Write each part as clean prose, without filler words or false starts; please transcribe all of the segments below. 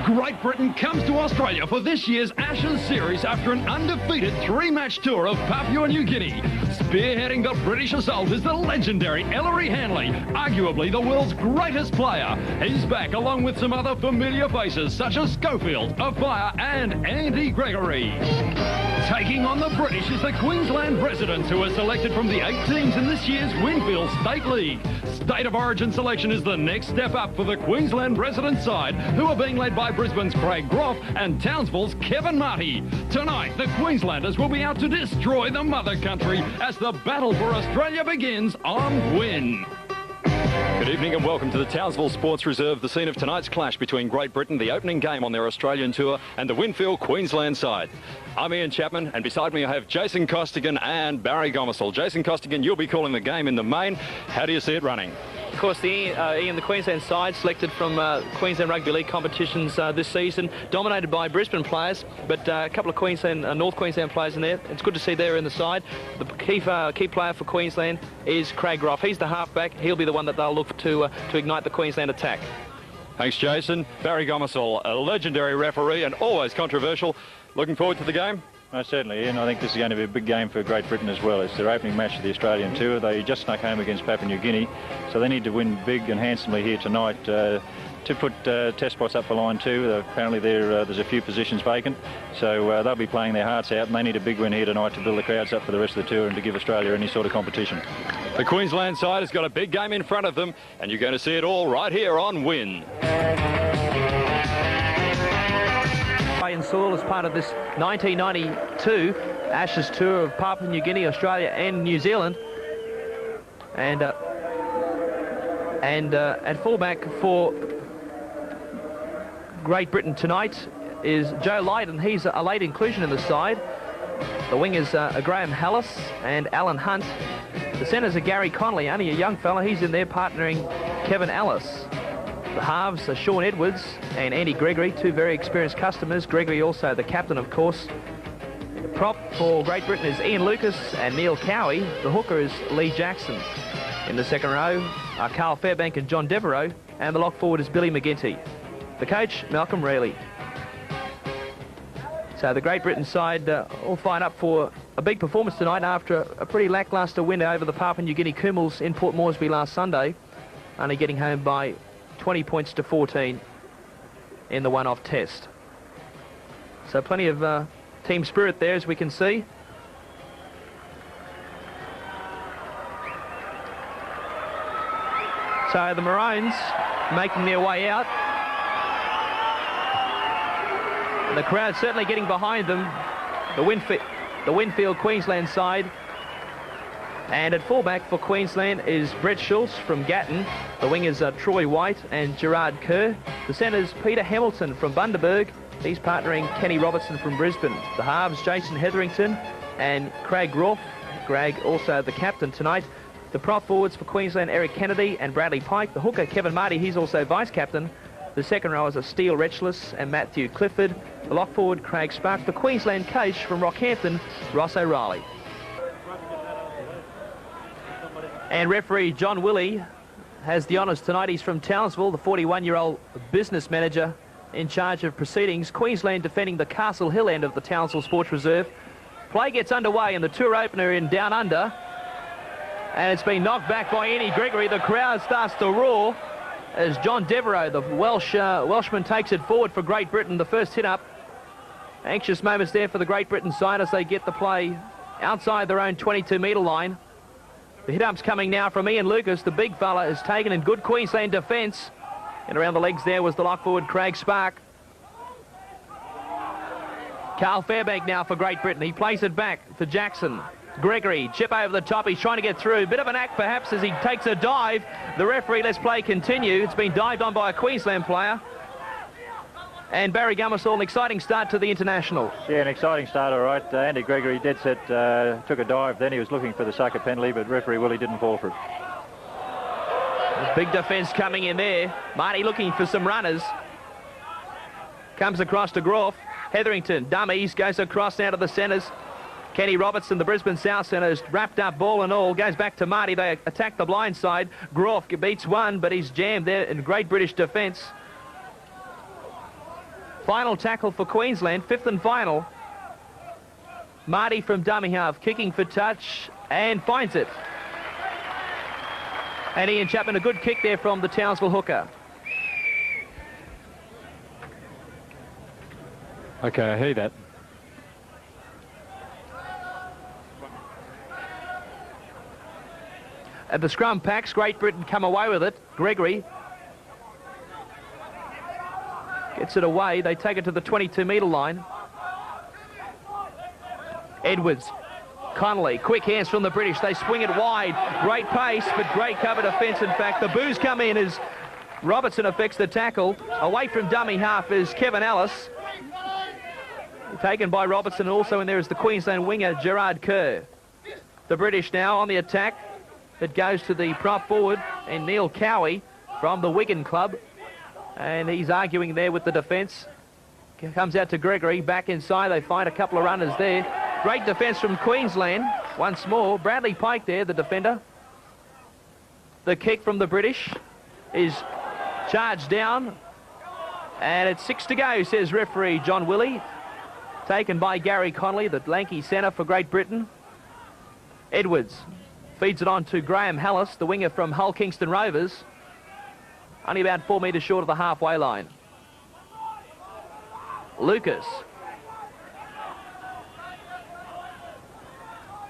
Great Britain comes to Australia for this year's Ashes series after an undefeated three-match tour of Papua New Guinea. Spearheading the British assault is the legendary Ellery Hanley, arguably the world's greatest player. He's back along with some other familiar faces such as Schofield, Afire and Andy Gregory. Taking on the British is the Queensland Residents, who are selected from the 8 teams in this year's Winfield State League. State of Origin selection is the next step up for the Queensland Residents side, who are being led by Brisbane's Craig Groff and Townsville's Kevin Marty. Tonight, the Queenslanders will be out to destroy the mother country as the battle for Australia begins on Win. Good evening and welcome to the Townsville Sports Reserve, the scene of tonight's clash between Great Britain, the opening game on their Australian tour, and the Winfield Queensland side. I'm Ian Chapman, and beside me I have Jason Costigan and Barry Gomersall. Jason Costigan, you'll be calling the game in the main. How do you see it running? Of course, Ian, the Queensland side selected from Queensland Rugby League competitions this season, dominated by Brisbane players, but a couple of Queensland, North Queensland players in there. It's good to see they're in the side. The key player for Queensland is Craig Groff. He's the halfback. He'll be the one that they'll look to ignite the Queensland attack. Thanks, Jason. Barry Gomersall, a legendary referee and always controversial. Looking forward to the game? Certainly, Ian. I think this is going to be a big game for Great Britain as well. It's their opening match of the Australian tour. They just snuck home against Papua New Guinea, so they need to win big and handsomely here tonight to put test spots up for line 2. Apparently there's a few positions vacant, so they'll be playing their hearts out, and they need a big win here tonight to build the crowds up for the rest of the tour and to give Australia any sort of competition. The Queensland side has got a big game in front of them, and you're going to see it all right here on Win. In soil as part of this 1992 Ashes tour of Papua New Guinea, Australia and New Zealand, and at fullback for Great Britain tonight is Joe Lydon. He's a late inclusion in the side. The wingers are Graham Hallis and Alan Hunt. The centres are Gary Connolly, only a young fella. He's in there partnering Kevin Ellis. The halves are Sean Edwards and Andy Gregory, two very experienced customers. Gregory also the captain, of course. The prop for Great Britain is Ian Lucas and Neil Cowie. The hooker is Lee Jackson. In the second row are Carl Fairbank and John Devereaux, and the lock forward is Billy McGinty. The coach, Malcolm Reilly. So the Great Britain side all fired up for a big performance tonight after a pretty lacklustre win over the Papua New Guinea Kumals in Port Moresby last Sunday, only getting home by 20 points to 14 in the one-off test. So plenty of team spirit there, as we can see. So the Maroons making their way out. And the crowd certainly getting behind them. The Winfield Queensland side. And at fullback for Queensland is Brett Schultz from Gatton. The wingers are Troy White and Gerard Kerr. The centres, Peter Hamilton from Bundaberg. He's partnering Kenny Robertson from Brisbane. The halves, Jason Hetherington and Craig Groff. Craig also the captain tonight. The prop forwards for Queensland, Eric Kennedy and Bradley Pike. The hooker, Kevin Marty, he's also vice-captain. The second rowers are Steele Retchless and Matthew Clifford. The lock forward, Craig Spark. The Queensland coach from Rockhampton, Ross O'Reilly. And referee John Willey has the honours tonight. He's from Townsville, the 41-year-old business manager in charge of proceedings. Queensland defending the Castle Hill end of the Townsville Sports Reserve. Play gets underway in the tour opener in Down Under. And it's been knocked back by Andy Gregory. The crowd starts to roar as John Devereaux, the Welshman, takes it forward for Great Britain. The first hit-up. Anxious moments there for the Great Britain side as they get the play outside their own 22-metre line. The hit-up's coming now from Ian Lucas. The big fella is taken in good Queensland defence. And around the legs there was the lock forward, Craig Spark. Carl Fairbank now for Great Britain. He plays it back for Jackson. Gregory, chip over the top. He's trying to get through. Bit of an act perhaps as he takes a dive. The referee lets play continue. It's been dived on by a Queensland player. And Barry Gomersall, an exciting start to the international. Yeah, an exciting start, all right. Andy Gregory, dead set, took a dive. Then he was looking for the sucker penalty, but referee Willie didn't fall for it. There's big defence coming in there. Marty looking for some runners. Comes across to Groff. Hetherington, dummies, goes across now to the centres. Kenny Robertson, the Brisbane South centre, is wrapped up ball and all. Goes back to Marty. They attack the blind side. Groff beats one, but he's jammed there in great British defence. Final tackle for Queensland, fifth and final. Marty from dummy half, kicking for touch, and finds it. And Ian Chapman, a good kick there from the Townsville hooker. Okay, I hear that. At the scrum packs, Great Britain come away with it. Gregory gets it away. They take it to the 22-metre line. Edwards, Connolly, quick hands from the British. They swing it wide. Great pace, but great cover defence. In fact, the boos come in as Robertson affects the tackle. Away from dummy half is Kevin Ellis. Taken by Robertson. Also in there is the Queensland winger, Gerard Kerr. The British now on the attack. It goes to the prop forward and Neil Cowie from the Wigan club. And he's arguing there with the defence. Comes out to Gregory, back inside. They find a couple of runners there. Great defence from Queensland. Once more, Bradley Pike there, the defender. The kick from the British is charged down. And it's 6 to go, says referee John Willey. Taken by Gary Connolly, the lanky centre for Great Britain. Edwards feeds it on to Graham Hallis, the winger from Hull Kingston Rovers. Only about 4 metres short of the halfway line. Lucas.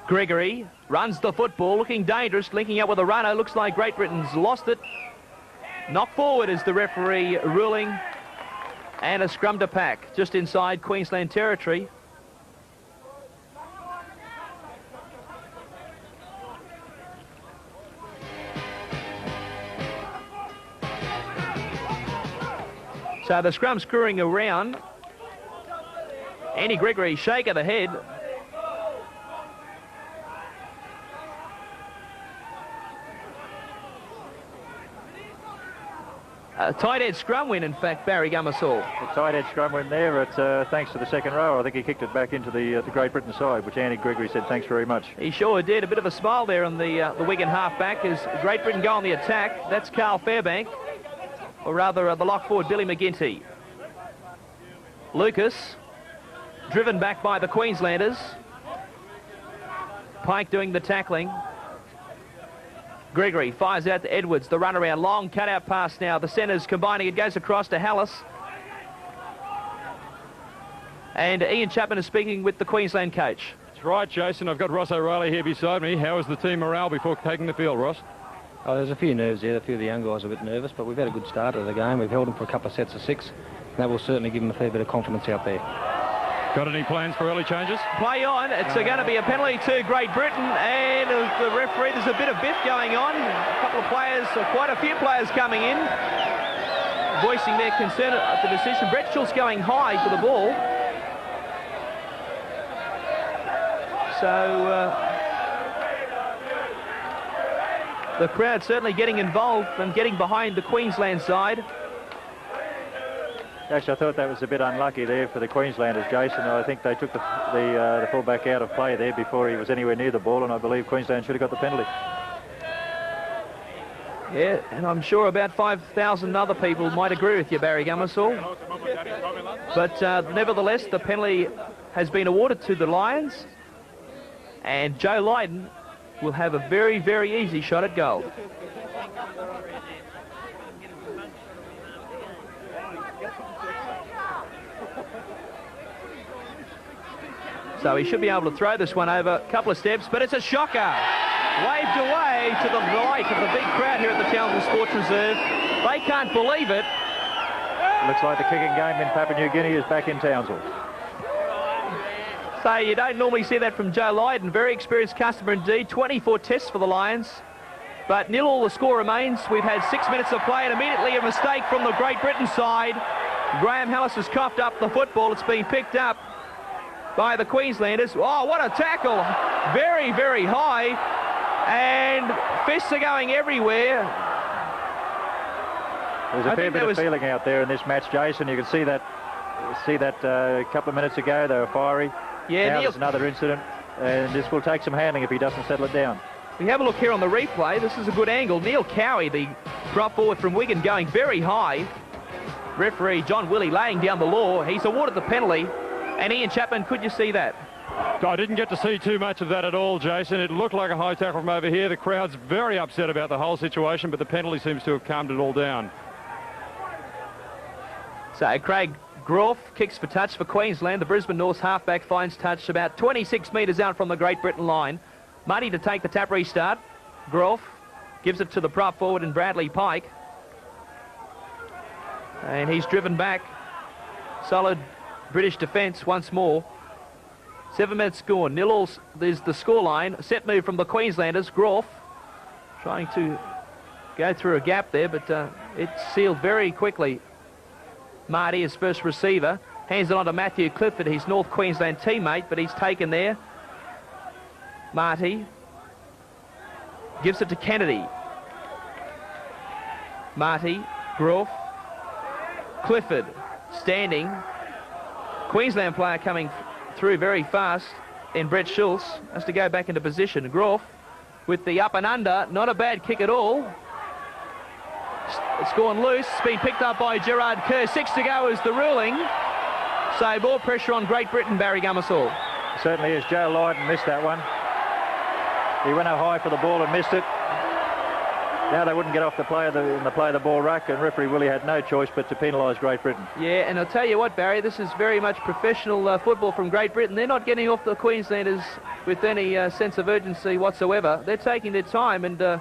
Gregory runs the football, looking dangerous, linking up with a runner. Looks like Great Britain's lost it. Knock forward is the referee ruling. And a scrum to pack just inside Queensland territory. So the scrum screwing around. Andy Gregory, shake of the head. A tight head scrum win, in fact, Barry Gummersall. The tight head scrum win there, thanks to the second row. I think he kicked it back into the Great Britain side, which Andy Gregory said thanks very much. He sure did. A bit of a smile there on the Wigan halfback as Great Britain go on the attack. That's Carl Fairbank, or rather the lock forward, Billy McGinty. Lucas, driven back by the Queenslanders. Pike doing the tackling. Gregory fires out to Edwards, the run around, long cut-out pass now. The centre's combining, it goes across to Hallis. And Ian Chapman is speaking with the Queensland coach. That's right, Jason. I've got Ross O'Reilly here beside me. How is the team morale before taking the field, Ross? Oh, there's a few nerves there. A few of the young guys are a bit nervous, but we've had a good start of the game. We've held them for a couple of sets of 6. And that will certainly give them a fair bit of confidence out there. Got any plans for early changes? Play on. It's going to be a penalty to Great Britain, and the referee, there's a bit of biff going on. A couple of players, quite a few players coming in, voicing their concern at the decision. Brett Schultz going high for the ball. So the crowd certainly getting involved and getting behind the Queensland side. Actually, I thought that was a bit unlucky there for the Queenslanders, Jason. I think they took the fullback out of play there before he was anywhere near the ball, and I believe Queensland should have got the penalty. Yeah, and I'm sure about 5,000 other people might agree with you, Barry Gummersall. But nevertheless, the penalty has been awarded to the Lions, and Joe Lydon will have a very, very easy shot at goal. So he should be able to throw this one over a couple of steps, but it's a shocker. Waved away to the right of the big crowd here at the Townsville Sports Reserve. They can't believe it. Looks like the kicking game in Papua New Guinea is back in Townsville. So you don't normally see that from Joe Lydon. Very experienced customer indeed. 24 tests for the Lions. But 0-0 the score remains. We've had 6 minutes of play and immediately a mistake from the Great Britain side. Graham Hallis has coughed up the football. It's been picked up by the Queenslanders. Oh, what a tackle. Very, very high. And fists are going everywhere. There's a fair bit of feeling out there in this match, Jason. You can see that a couple of minutes ago they were fiery. Yeah, now there's another incident, and this will take some handling if he doesn't settle it down. We have a look here on the replay. This is a good angle. Neil Cowie, the prop forward from Wigan, going very high. Referee John Willie laying down the law. He's awarded the penalty. And Ian Chapman, could you see that? I didn't get to see too much of that at all, Jason. It looked like a high tackle from over here. The crowd's very upset about the whole situation, but the penalty seems to have calmed it all down. So Craig Groff kicks for touch for Queensland. The Brisbane North's halfback finds touch about 26 metres out from the Great Britain line. Muddy to take the tap restart. Groff gives it to the prop forward in Bradley Pike. And he's driven back. Solid British defence once more. 7 minutes gone. 0-all is the scoreline. Set move from the Queenslanders. Groff trying to go through a gap there, but it's sealed very quickly. Marty, his first receiver, hands it on to Matthew Clifford, his North Queensland teammate, but he's taken there. Marty gives it to Kennedy. Marty, Groff, Clifford standing. Queensland player coming through very fast in Brett Schultz. Has to go back into position. Groff with the up and under. Not a bad kick at all. It's gone loose. It's been picked up by Gerard Kerr. 6 to go is the ruling. So more pressure on Great Britain, Barry Gummersall. Certainly is. Joe Lydon missed that one. He went out high for the ball and missed it. Now they wouldn't get off the play of the ball ruck, and referee Willie had no choice but to penalise Great Britain. Yeah, and I'll tell you what, Barry, this is very much professional football from Great Britain. They're not getting off the Queenslanders with any sense of urgency whatsoever. They're taking their time, and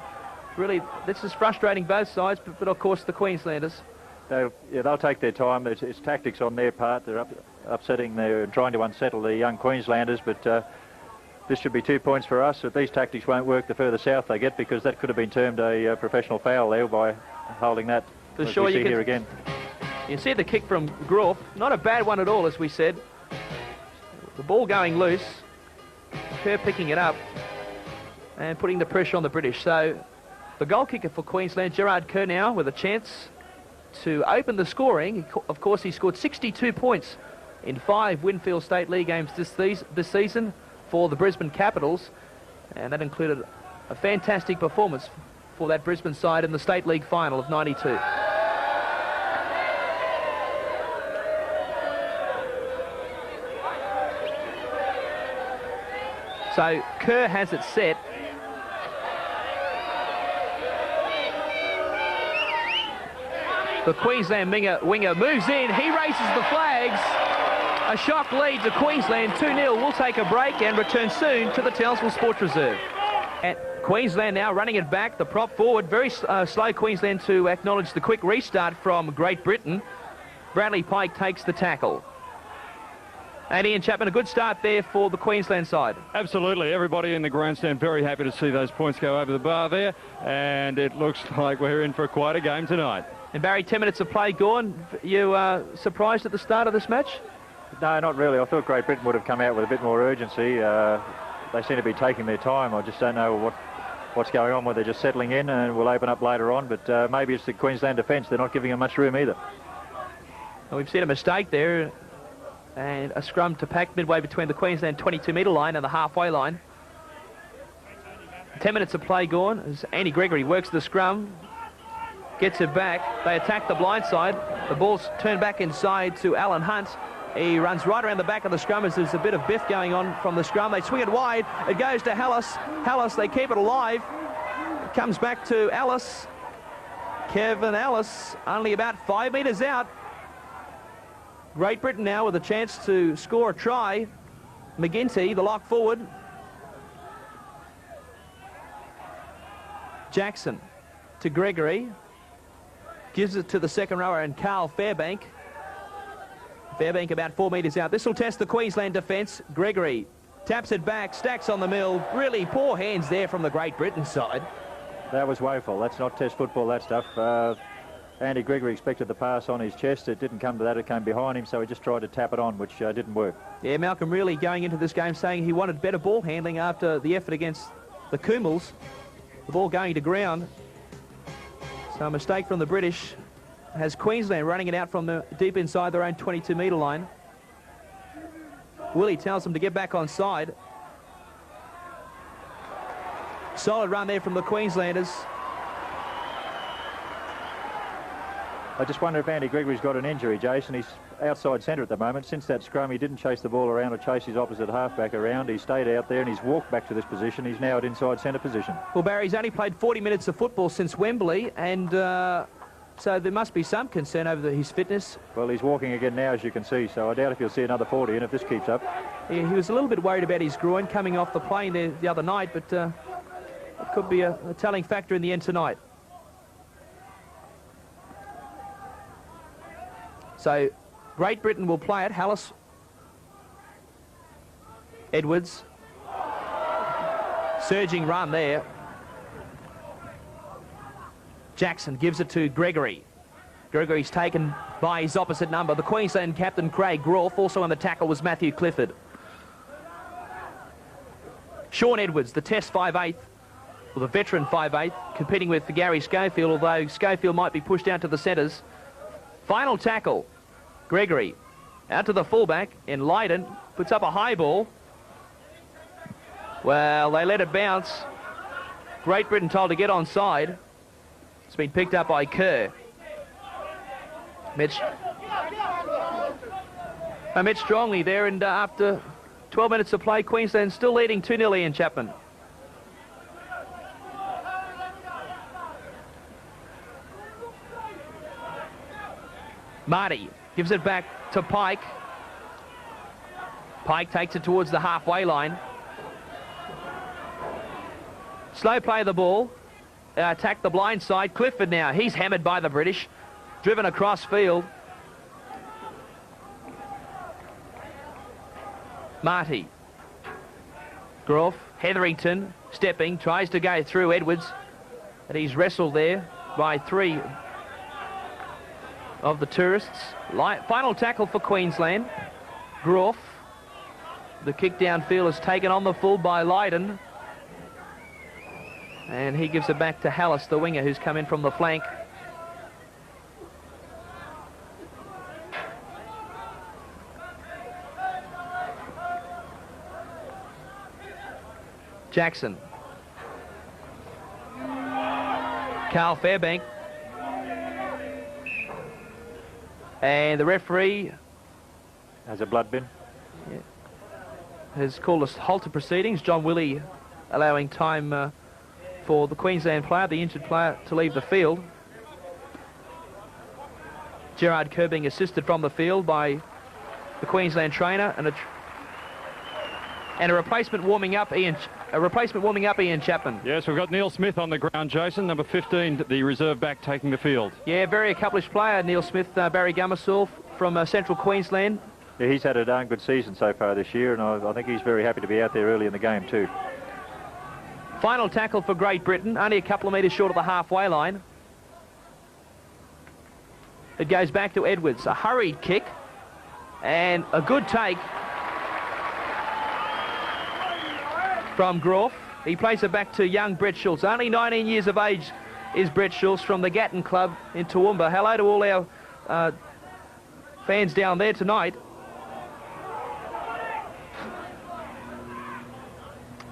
really, this is frustrating both sides, but of course the Queenslanders. They'll take their time. It's tactics on their part. They're upsetting, they're trying to unsettle the young Queenslanders, but this should be 2 points for us. If these tactics won't work, the further south they get, because that could have been termed a professional foul there by holding that. For sure, you can here again. You see the kick from Groff. Not a bad one at all, as we said. The ball going loose. Kerr picking it up and putting the pressure on the British. So the goal kicker for Queensland, Gerard Kerr, now with a chance to open the scoring. Of course, he scored 62 points in 5 Winfield State League games this season for the Brisbane Capitals, and that included a fantastic performance for that Brisbane side in the State League final of '92. So Kerr has it set. The Queensland winger moves in. He raises the flags. A shock lead to Queensland, 2-0. We'll take a break and return soon to the Townsville Sports Reserve. And Queensland now running it back. The prop forward, very slow Queensland to acknowledge the quick restart from Great Britain. Bradley Pike takes the tackle. And Ian Chapman, a good start there for the Queensland side. Absolutely. Everybody in the grandstand very happy to see those points go over the bar there. And it looks like we're in for quite a game tonight. And Barry, 10 minutes of play gone. You surprised at the start of this match? No, not really. I thought Great Britain would have come out with a bit more urgency. They seem to be taking their time. I just don't know what's going on, whether they're just settling in, and we'll open up later on. But maybe it's the Queensland defence. They're not giving them much room either. Well, we've seen a mistake there, and a scrum to pack midway between the Queensland 22-metre line and the halfway line. 10 minutes of play gone as Andy Gregory works the scrum, gets it back. They attack the blind side. The ball's turned back inside to Alan Hunt. He runs right around the back of the scrum as there's a bit of biff going on from the scrum. They swing it wide. It goes to Hallis. Hallis, they keep it alive. It comes back to Ellis. Kevin Ellis, only about 5 metres out. Great Britain now with a chance to score a try. McGinty, the lock forward. Jackson to Gregory. Gives it to the second rower and Carl Fairbank. Fairbank about 4 metres out. This will test the Queensland defence. Gregory taps it back, stacks on the mill. Really poor hands there from the Great Britain side. That was woeful. That's not test football, that stuff. Andy Gregory expected the pass on his chest. It didn't come to that. It came behind him, so he just tried to tap it on, which didn't work. Yeah, Malcolm really going into this game saying he wanted better ball handling after the effort against the Coomels. The ball going to ground. So a mistake from the British has Queensland running it out from the deep inside their own 22-metre line. Willie tells them to get back on side. Solid run there from the Queenslanders. I just wonder if Andy Gregory's got an injury, Jason. He's outside centre at the moment. Since that scrum, he didn't chase the ball around or chase his opposite halfback around. He stayed out there and he's walked back to this position. He's now at inside centre position. Well, Barry's only played 40 minutes of football since Wembley, and so there must be some concern over his fitness. Well, he's walking again now, as you can see, so I doubt if you'll see another 40 in if this keeps up. Yeah, he was a little bit worried about his groin coming off the plane there the other night, but it could be a telling factor in the end tonight. So Great Britain will play it. Hallis, Edwards, surging run there. Jackson gives it to Gregory. Gregory's taken by his opposite number, the Queensland captain Craig Groff. Also on the tackle was Matthew Clifford. Sean Edwards, the Test 5'8", or the veteran 5'8", competing with Gary Schofield, although Schofield might be pushed down to the centres. Final tackle. Gregory out to the fullback in Leyden, puts up a high ball. Well, they let it bounce. Great Britain told to get onside. It's been picked up by Kerr. Mitch strongly there, and after 12 minutes of play, Queensland still leading 2-0 in Chapman. Marty gives it back to Pike. Pike takes it towards the halfway line. Slow play of the ball. Attack the blind side. Clifford now. He's hammered by the British. Driven across field. Marty. Groff. Hetherington stepping. Tries to go through Edwards. And he's wrestled there by 3 of the tourists. Final tackle for Queensland. Groff. The kick downfield is taken on the full by Leyden. And he gives it back to Hallis, the winger, who's come in from the flank. Jackson. Carl Fairbank. And the referee has a blood bin. Yeah, has called a halt to proceedings. John Willey allowing time for the Queensland player, the injured player, to leave the field. Gerard Kerr being assisted from the field by the Queensland trainer, and a replacement warming up, Ian Chapman. Yes, we've got Neil Smith on the ground, Jason. Number 15, the reserve back, taking the field. Yeah, very accomplished player, Neil Smith. Barry Gummersall from Central Queensland. Yeah, he's had a darn good season so far this year, and I think he's very happy to be out there early in the game too. Final tackle for Great Britain, only a couple of metres short of the halfway line. It goes back to Edwards. A hurried kick and a good take from Groff. He plays it back to young Brett Schultz. Only 19 years of age is Brett Schultz from the Gatton Club in Toowoomba. Hello to all our fans down there tonight.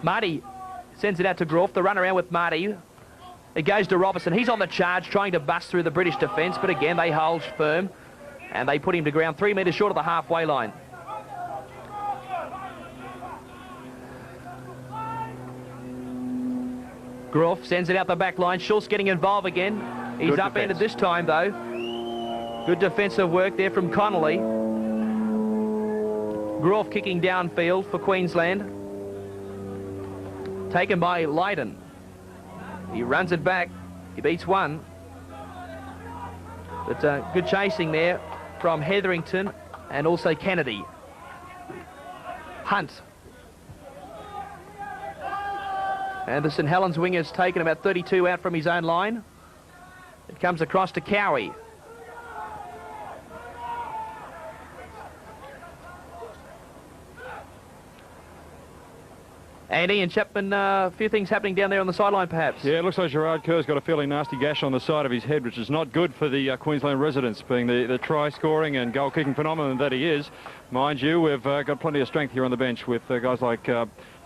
Marty sends it out to Groff. The run around with Marty. It goes to Robertson. He's on the charge, trying to bust through the British defence, but again they hold firm and they put him to ground 3 metres short of the halfway line. Groff sends it out the back line. Schultz getting involved again. He's upended this time though. Good defensive work there from Connolly. Groff kicking downfield for Queensland. Taken by Leyden. He runs it back. He beats one. But good chasing there from Hetherington and also Kennedy. Hunt. And the St Helens winger's taken about 32 out from his own line. It comes across to Cowie. And Ian Chapman, a few things happening down there on the sideline perhaps. Yeah, it looks like Gerard Kerr's got a fairly nasty gash on the side of his head, which is not good for the Queensland residents, being the try-scoring and goal-kicking phenomenon that he is. Mind you, we've got plenty of strength here on the bench with guys like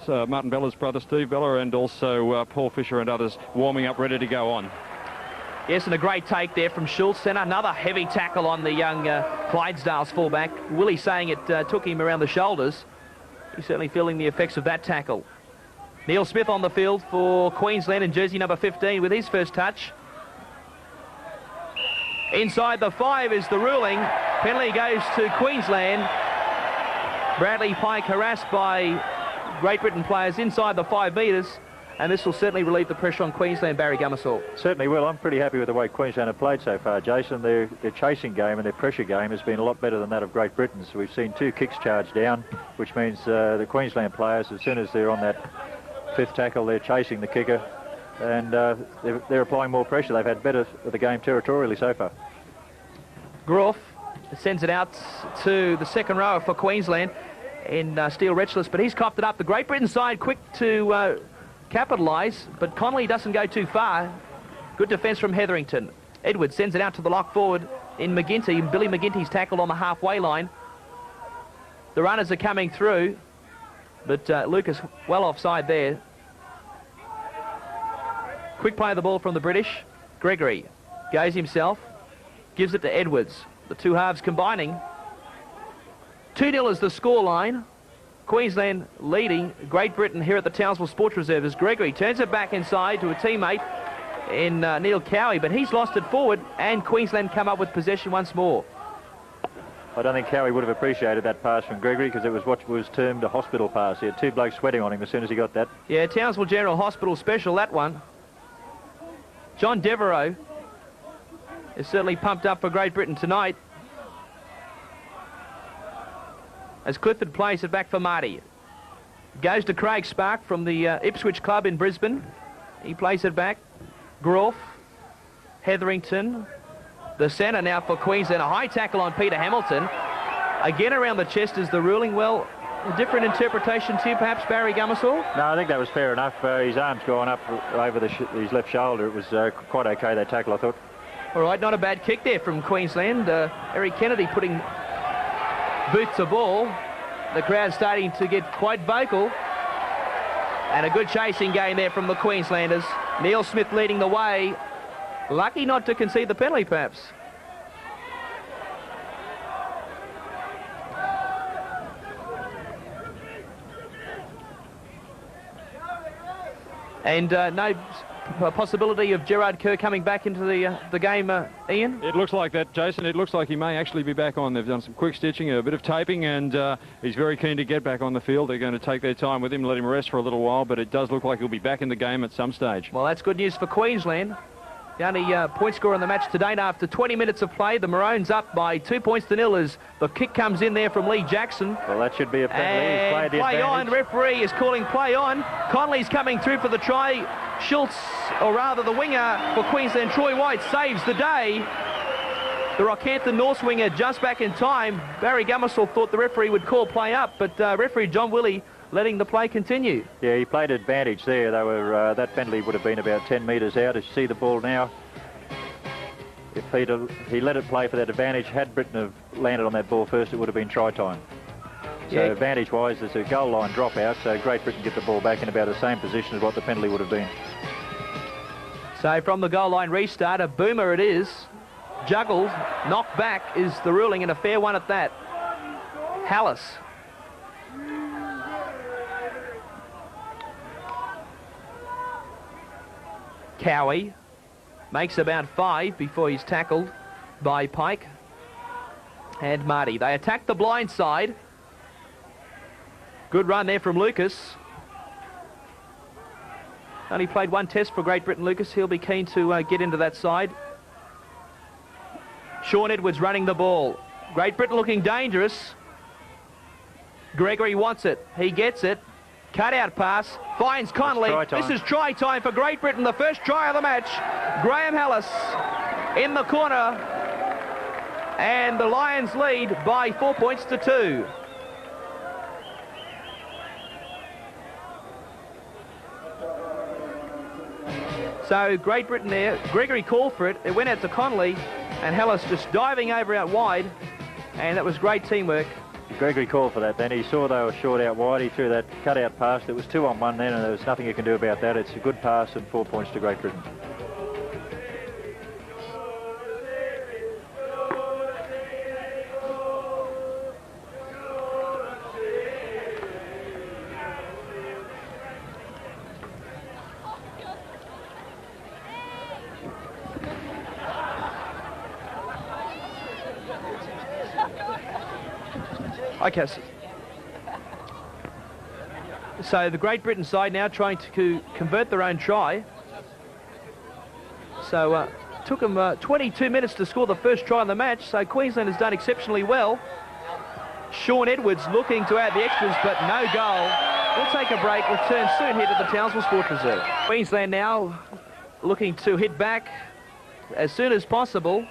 Martin Bella's brother, Steve Bella, and also Paul Fisher and others warming up, ready to go on. Yes, and a great take there from Schultz, and another heavy tackle on the young Clydesdale's fullback. Willie saying it took him around the shoulders. He's certainly feeling the effects of that tackle. Neil Smith on the field for Queensland in jersey number 15 with his first touch. Inside the 5 is the ruling. Penalty goes to Queensland. Bradley Pike harassed by Great Britain players inside the 5 metres. And this will certainly relieve the pressure on Queensland, Barry Gummersall. Certainly will. I'm pretty happy with the way Queensland have played so far, Jason. Their chasing game and their pressure game has been a lot better than that of Great Britain. So we've seen 2 kicks charged down, which means the Queensland players, as soon as they're on that 5th tackle, they're chasing the kicker, and they're applying more pressure. They've had better of the game territorially so far. Groff sends it out to the second rower for Queensland in Steele Retchless, but he's copped it up. The Great Britain side quick to capitalise, but Connolly doesn't go too far. Good defence from Hetherington. Edwards sends it out to the lock forward in McGinty. Billy McGinty's tackled on the halfway line. The runners are coming through, but Lucas well offside there. Quick play of the ball from the British. Gregory goes himself, gives it to Edwards. The two halves combining. 2-0 is the scoreline. Queensland leading Great Britain here at the Townsville Sports Reserve as Gregory turns it back inside to a teammate in Neil Cowie, but he's lost it forward, and Queensland come up with possession once more. I don't think Cowie would have appreciated that pass from Gregory, because it was what was termed a hospital pass. He had 2 blokes sweating on him as soon as he got that. Yeah, Townsville General Hospital special, that one. John Devereaux is certainly pumped up for Great Britain tonight, as Clifford plays it back for Marty. Goes to Craig Spark from the Ipswich club in Brisbane. He plays it back. Groff, Hetherington, the centre now for Queensland. A high tackle on Peter Hamilton. Again around the chest is the ruling. Well, a different interpretation to you, perhaps, Barry Gummersall? No, I think that was fair enough. His arm's gone up over his left shoulder. It was quite okay, that tackle, I thought. All right, not a bad kick there from Queensland. Eric Kennedy putting boots a ball. The crowd starting to get quite vocal. And a good chasing game there from the Queenslanders. Neil Smith leading the way. Lucky not to concede the penalty, perhaps. And no possibility of Gerard Kerr coming back into the game, Ian? It looks like that, Jason. It looks like he may actually be back on. They've done some quick stitching, a bit of taping, and he's very keen to get back on the field. They're going to take their time with him, let him rest for a little while, but it does look like he'll be back in the game at some stage. Well, that's good news for Queensland. The only point scorer in the match to date. After 20 minutes of play, the Maroons up by 2-0 as the kick comes in there from Lee Jackson. Well, that should be a penalty. And play on. Referee is calling play on. Connolly's coming through for the try. Schultz, or rather the winger for Queensland, Troy White, saves the day. The Rockhampton North winger just back in time. Barry Gummersall thought the referee would call play up, but referee John Willie letting the play continue. Yeah, he played advantage there. They were that penalty would have been about 10 metres out. As you see the ball now, if he let it play for that advantage, had Britain have landed on that ball first, it would have been try time. So advantage-wise, there's a goal line dropout, so Great Britain get the ball back in about the same position as what the penalty would have been. So from the goal line restart, a boomer it is. Juggled, knocked back is the ruling, and a fair one at that. Hallis. Cowie makes about 5 before he's tackled by Pike and Marty. They attack the blind side. Good run there from Lucas. Only played 1 test for Great Britain, Lucas. He'll be keen to get into that side. Sean Edwards running the ball. Great Britain looking dangerous. Gregory wants it. He gets it. Cut-out pass. Finds Connolly. This is try time for Great Britain. The first try of the match. Graham Hallis in the corner. And the Lions lead by 4 points to 2. So Great Britain there. Gregory called for it. It went out to Connolly. And Hallis just diving over out wide. And that was great teamwork. Gregory called for that then. He saw they were short out wide. He threw that cut-out pass. It was 2-on-1 then, and there was nothing you can do about that. It's a good pass and 4 points to Great Britain. Okay. So the Great Britain side now trying to convert their own try. So took them 22 minutes to score the first try in the match. So Queensland has done exceptionally well. Sean Edwards looking to add the extras, but no goal. We'll take a break. Return soon here to the Townsville Sports Reserve. Queensland now looking to hit back as soon as possible.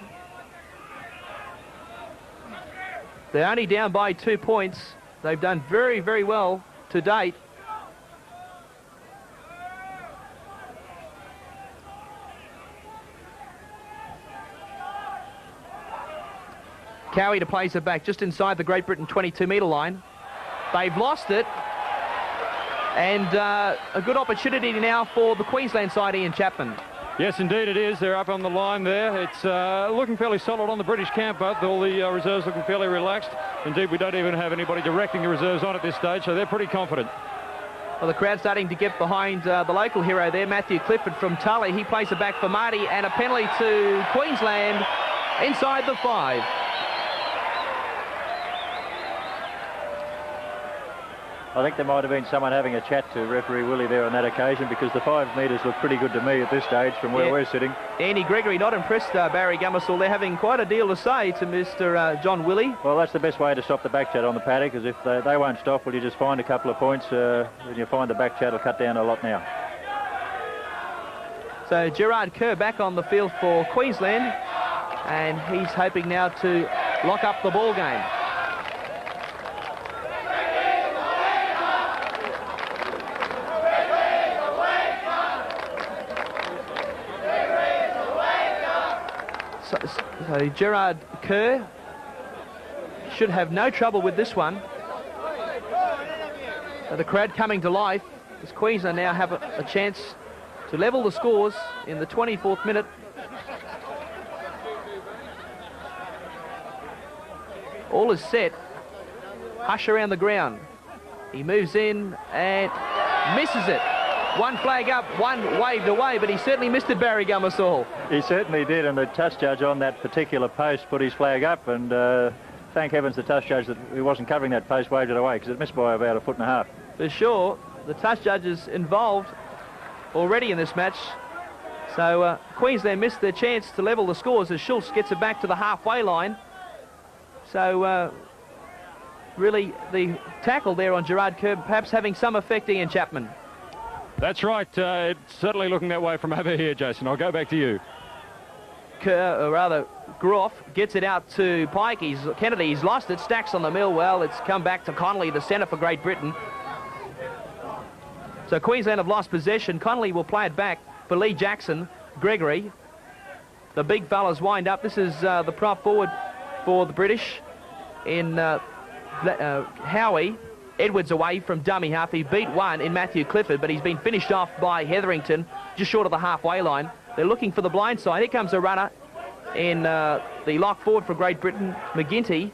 They're only down by 2 points. They've done very, very well to date. Cowie to place it back just inside the Great Britain 22-metre line. They've lost it. And a good opportunity now for the Queensland side, Ian Chapman. Yes, indeed it is. They're up on the line there. It's looking fairly solid on the British camp, but all the reserves looking fairly relaxed. Indeed, we don't even have anybody directing the reserves on at this stage, so they're pretty confident. Well, the crowd starting to get behind the local hero there, Matthew Clifford from Tully. He plays it back for Marty, and a penalty to Queensland inside the 5. I think there might have been someone having a chat to referee Willie there on that occasion, because the 5 metres look pretty good to me at this stage from where we're sitting. Andy Gregory not impressed Barry Gummersall. They're having quite a deal to say to Mr. John Willie. Well, that's the best way to stop the back chat on the paddock, because if they won't stop, well, you just find a couple of points and you find the back chat will cut down a lot now. So Gerard Kerr back on the field for Queensland, and he's hoping now to lock up the ball game. So Gerard Kerr should have no trouble with this one. The crowd coming to life as Queensland now have a chance to level the scores in the 24th minute. All is set. Hush around the ground. He moves in and misses it. One flag up, one waved away, but he certainly missed it, Barry Gummersall. He certainly did, and the touch judge on that particular post put his flag up, and thank heavens the touch judge that he wasn't covering that post waved it away, because it missed by about 1.5 feet. For sure, the touch judges involved already in this match. So Queensland missed their chance to level the scores as Schultz gets it back to the halfway line. So really the tackle there on Gerard Kerr perhaps having some effect, Ian Chapman. That's right. It's certainly looking that way from over here, Jason. I'll go back to you. Groff gets it out to Pike. Kennedy, he's lost it. Stacks on the mill. Well, it's come back to Connolly, the centre for Great Britain. So Queensland have lost possession. Connolly will play it back for Lee Jackson. Gregory. The big fellas wind up. This is the prop forward for the British in Howie. Edwards away from dummy half. He beat one in Matthew Clifford, but he's been finished off by Hetherington just short of the halfway line. They're looking for the blind side. Here comes a runner in the lock forward for Great Britain, McGinty.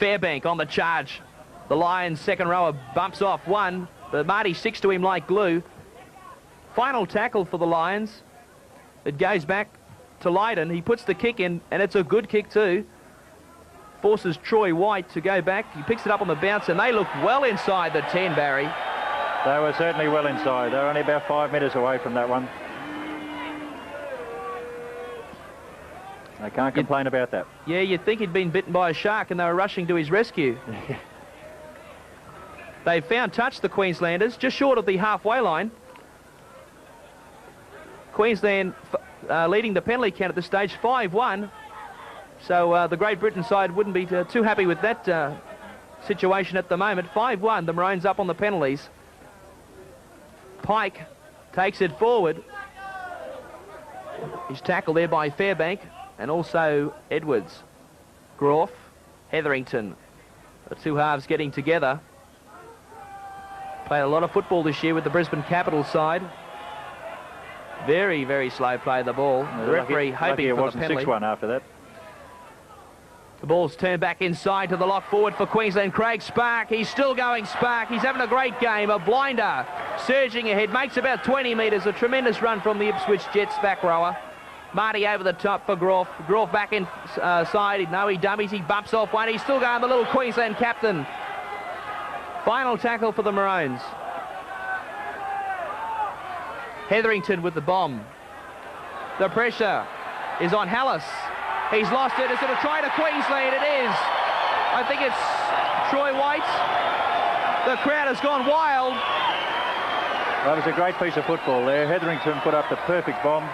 Fairbank on the charge. The Lions second rower bumps off one, but Marty sticks to him like glue. Final tackle for the Lions. It goes back to Lydon. He puts the kick in, and it's a good kick too. Forces Troy White to go back. He picks it up on the bounce, and they look well inside the 10, Barry. They were certainly well inside. They were only about 5 metres away from that one. They can't complain about that. Yeah, you'd think he'd been bitten by a shark and they were rushing to his rescue. They've found touch, the Queenslanders, just short of the halfway line. Queensland leading the penalty count at this stage, 5-1. So the Great Britain side wouldn't be too happy with that situation at the moment. 5-1, the Maroons up on the penalties. Pike takes it forward. He's tackled there by Fairbank and also Edwards. Groff, Hetherington. The two halves getting together. Played a lot of football this year with the Brisbane Capitals side. Very, very slow play of the ball. The referee hoping for the penalty. 6-1 after that. The ball's turned back inside to the lock forward for Queensland. Craig Spark, he's still going Spark. He's having a great game. A blinder surging ahead, makes about 20 metres. A tremendous run from the Ipswich Jets back rower. Marty over the top for Groff. Groff back inside. No, he dummies. He bumps off one. He's still going, the little Queensland captain. Final tackle for the Maroons. Hetherington with the bomb. The pressure is on Hallis. He's lost it. Is it a try to Queensland? It is. I think it's Troy White. The crowd has gone wild. Well, it was a great piece of football there. Hetherington put up the perfect bomb.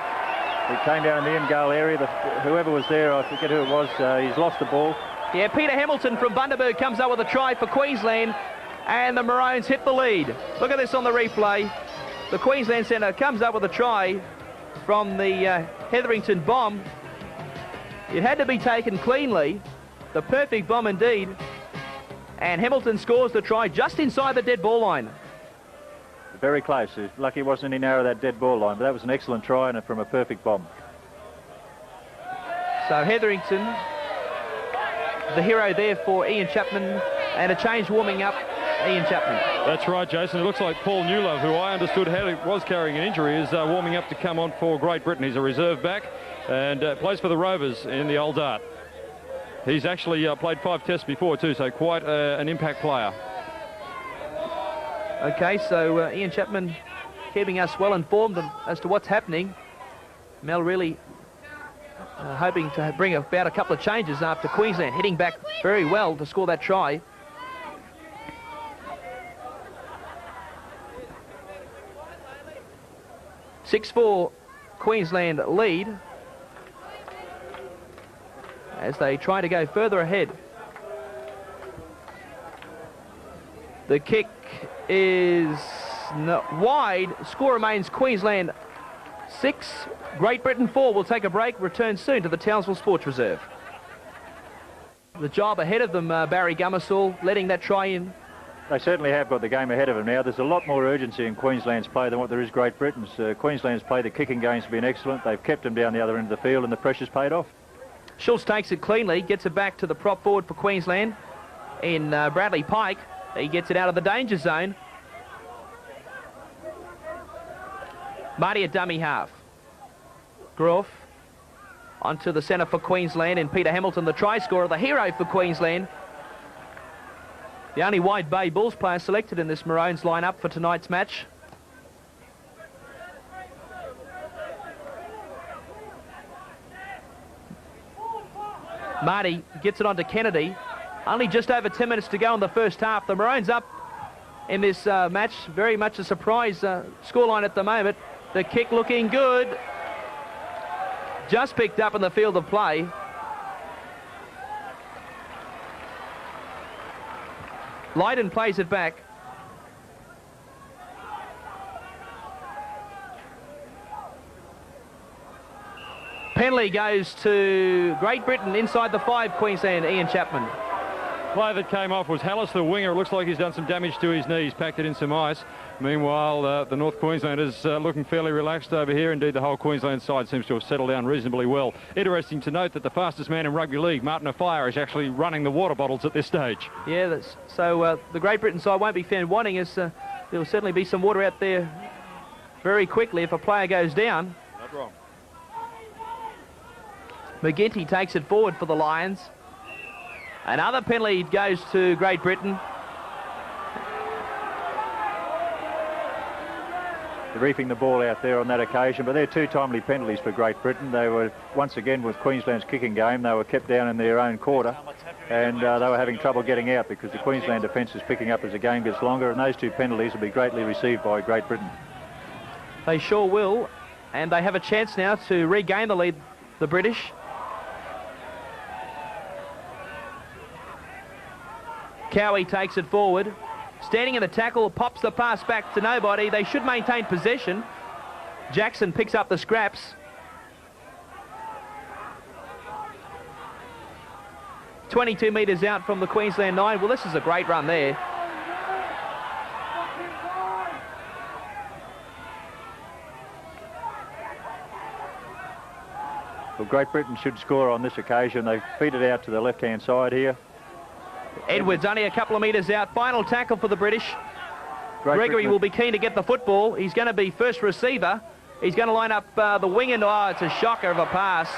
It came down in the end goal area. Whoever was there, I forget who it was, he's lost the ball. Yeah, Peter Hamilton from Bundaberg comes up with a try for Queensland, and the Maroons hit the lead. Look at this on the replay. The Queensland centre comes up with a try from the Hetherington bomb. It had to be taken cleanly. The perfect bomb indeed. And Hamilton scores the try just inside the dead ball line. Very close. Lucky it wasn't any narrow that dead ball line, but that was an excellent try and from a perfect bomb. So Hetherington, the hero there for Ian Chapman, and a change warming up Ian Chapman. That's right, Jason. It looks like Paul Newlove, who I understood was carrying an injury, is warming up to come on for Great Britain. He's a reserve back and plays for the Rovers in the Old Dart. He's actually played 5 tests before too, so quite an impact player. Okay, so Ian Chapman keeping us well informed as to what's happening. Mel really hoping to bring about a couple of changes after Queensland hitting back very well to score that try. (6-4) Queensland lead as they try to go further ahead. The kick is wide. Score remains Queensland 6, Great Britain 4. We'll take a break, return soon to the Townsville Sports Reserve. The job ahead of them, Barry Gummersall, letting that try in. They certainly have got the game ahead of them now. There's a lot more urgency in Queensland's play than what there is Great Britain's. Queensland's play, the kicking game's been excellent. They've kept them down the other end of the field and the pressure's paid off. Schultz takes it cleanly, gets it back to the prop forward for Queensland in Bradley Pike. He gets it out of the danger zone. Marty at dummy half. Groff onto the centre for Queensland, and Peter Hamilton, the try scorer, the hero for Queensland. The only Wide Bay Bulls player selected in this Maroons lineup for tonight's match. Marty gets it onto Kennedy. Only just over 10 minutes to go in the first half. The Maroons up in this match. Very much a surprise scoreline at the moment. The kick looking good. Just picked up in the field of play. Lydon plays it back. Penalty goes to Great Britain inside the 5, Queensland, Ian Chapman. Play that came off was Hallis, the winger. It looks like he's done some damage to his knees, packed it in some ice. Meanwhile, the North Queenslanders looking fairly relaxed over here. Indeed, the whole Queensland side seems to have settled down reasonably well. Interesting to note that the fastest man in rugby league, Martin Afire, is actually running the water bottles at this stage. Yeah, so the Great Britain side won't be found wanting, as there will certainly be some water out there very quickly if a player goes down. Not wrong. McGinty takes it forward for the Lions. Another penalty goes to Great Britain. They're reefing the ball out there on that occasion, but they're 2 timely penalties for Great Britain. They were, once again, with Queensland's kicking game, they were kept down in their own quarter, and they were having trouble getting out because the Queensland defence is picking up as the game gets longer, and those 2 penalties will be greatly received by Great Britain. They sure will, and they have a chance now to regain the lead, the British. Cowie takes it forward. Standing in the tackle, pops the pass back to nobody. They should maintain possession. Jackson picks up the scraps. ...22 metres out from the Queensland 9. Well, this is a great run there. Well, Great Britain should score on this occasion. They feed it out to the left-hand side here. Edwards only a couple of metres out. Final tackle for the British. Gregory will be keen to get the football. He's going to be first receiver. He's going to line up the wing, and oh, it's a shocker of a pass.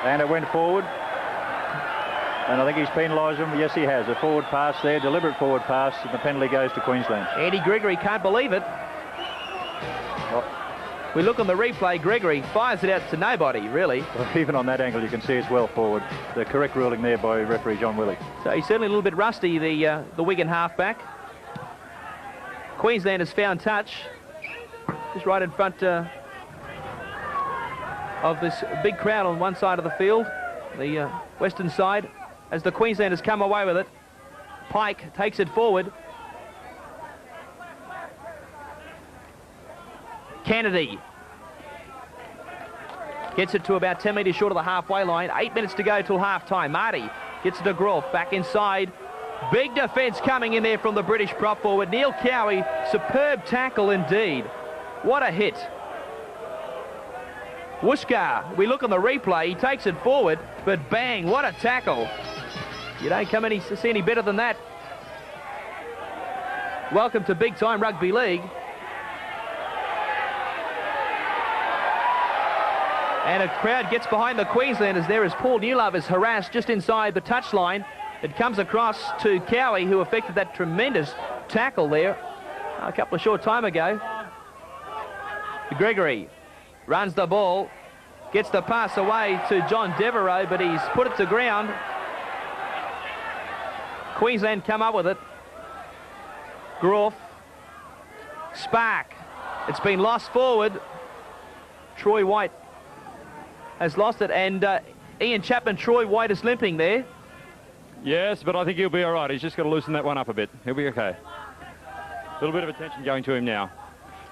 And it went forward. And I think he's penalised him. Yes, he has. A forward pass there, deliberate forward pass, and the penalty goes to Queensland. Andy Gregory can't believe it. We look on the replay, Gregory fires it out to nobody, really. Well, even on that angle, you can see it's well forward. The correct ruling there by referee John Willey. So he's certainly a little bit rusty, the Wigan halfback. Queensland has found touch. Just right in front of this big crowd on one side of the field, the western side, as the Queenslanders come away with it. Pike takes it forward. Kennedy gets it to about 10 metres short of the halfway line. 8 minutes to go till half-time. Marty gets it to Groff, back inside. Big defence coming in there from the British prop forward. Neil Cowie, superb tackle indeed. What a hit. Wushkar, we look on the replay, he takes it forward, but bang, what a tackle. You don't come to see any better than that. Welcome to big-time rugby league. And a crowd gets behind the Queenslanders there as Paul Newlove is harassed just inside the touchline. It comes across to Cowie, who effected that tremendous tackle there a couple of short time ago. Gregory runs the ball, gets the pass away to John Devereaux, but he's put it to ground. Queensland come up with it. Groff, Spark, it's been lost forward. Troy White has lost it, and Ian Chapman, Troy White is limping there. Yes, but I think he'll be all right. He's just got to loosen that one up a bit. He'll be okay. A little bit of attention going to him now.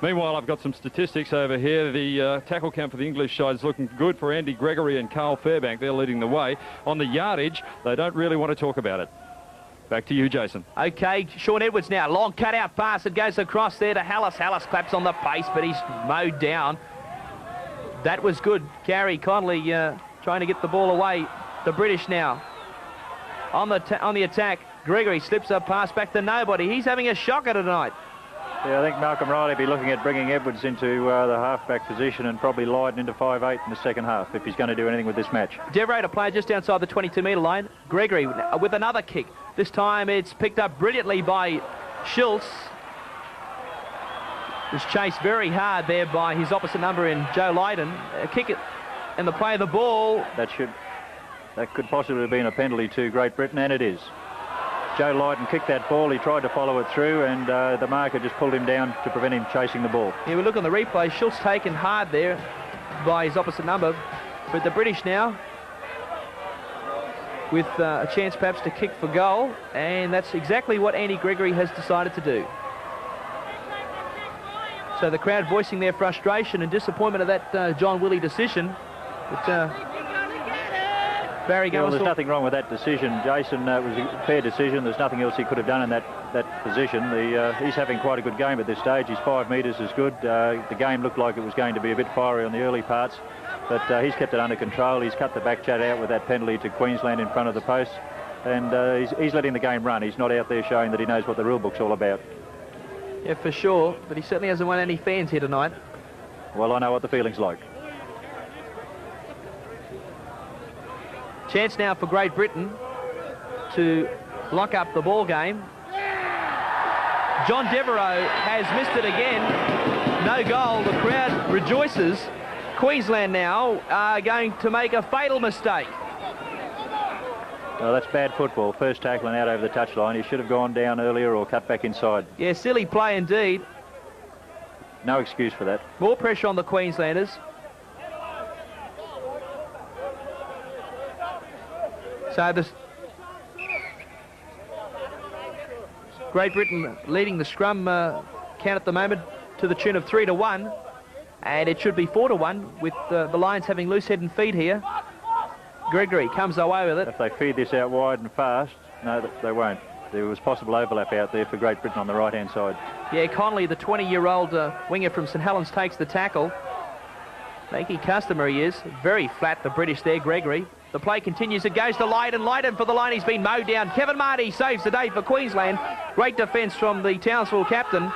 Meanwhile, I've got some statistics over here. The tackle count for the English side is looking good for Andy Gregory and Carl Fairbank. They're leading the way. On the yardage, they don't really want to talk about it. Back to you, Jason. Okay, Sean Edwards now. Long cut-out pass. It goes across there to Hallis. Hallis claps on the pace, but he's mowed down. That was good. Gary Connolly trying to get the ball away. The British now on the attack. Gregory slips a pass back to nobody. He's having a shocker tonight. Yeah, I think Malcolm Riley will be looking at bringing Edwards into the halfback position and probably Lydon into 5'8" in the second half if he's going to do anything with this match. Devereaux to play just outside the 22-metre line. Gregory with another kick. This time it's picked up brilliantly by Schultz. Was chased very hard there by his opposite number in Joe Lydon. A kick it and the play of the ball. That could possibly have been a penalty to Great Britain, and it is. Joe Lydon kicked that ball. He tried to follow it through, and the marker just pulled him down to prevent him chasing the ball. Yeah, we look on the replay. Schultz taken hard there by his opposite number. But the British now with a chance perhaps to kick for goal, and that's exactly what Andy Gregory has decided to do. So the crowd voicing their frustration and disappointment of that John Willey decision. But Barry Well, there's Gummerthorpe. nothing wrong with that decision, Jason. It was a fair decision. There's nothing else he could have done in that position. He's having quite a good game at this stage. His 5 metres is good. The game looked like it was going to be a bit fiery on the early parts, but he's kept it under control. He's cut the back chat out with that penalty to Queensland in front of the post, and he's letting the game run. He's not out there showing that he knows what the rule book's all about. Yeah, for sure, but he certainly hasn't won any fans here tonight. Well, I know what the feeling's like. Chance now for Great Britain to lock up the ball game. John Devereaux has missed it again. No goal. The crowd rejoices. Queensland now are going to make a fatal mistake. Well, that's bad football. First tackling out over the touchline. He should have gone down earlier or cut back inside. Yeah, silly play indeed. No excuse for that. More pressure on the Queenslanders. So this Great Britain leading the scrum count at the moment to the tune of 3-1, and it should be 4-1 with the Lions having loose head and feet here. Gregory comes away with it. If they feed this out wide and fast, no, they won't. There was possible overlap out there for Great Britain on the right-hand side. Yeah, Connolly, the 20-year-old winger from St Helens, takes the tackle. Making customer he is. Very flat, the British there, Gregory. The play continues. It goes to Lydon. Lydon for the line. He's been mowed down. Kevin Marty saves the day for Queensland. Great defence from the Townsville captain.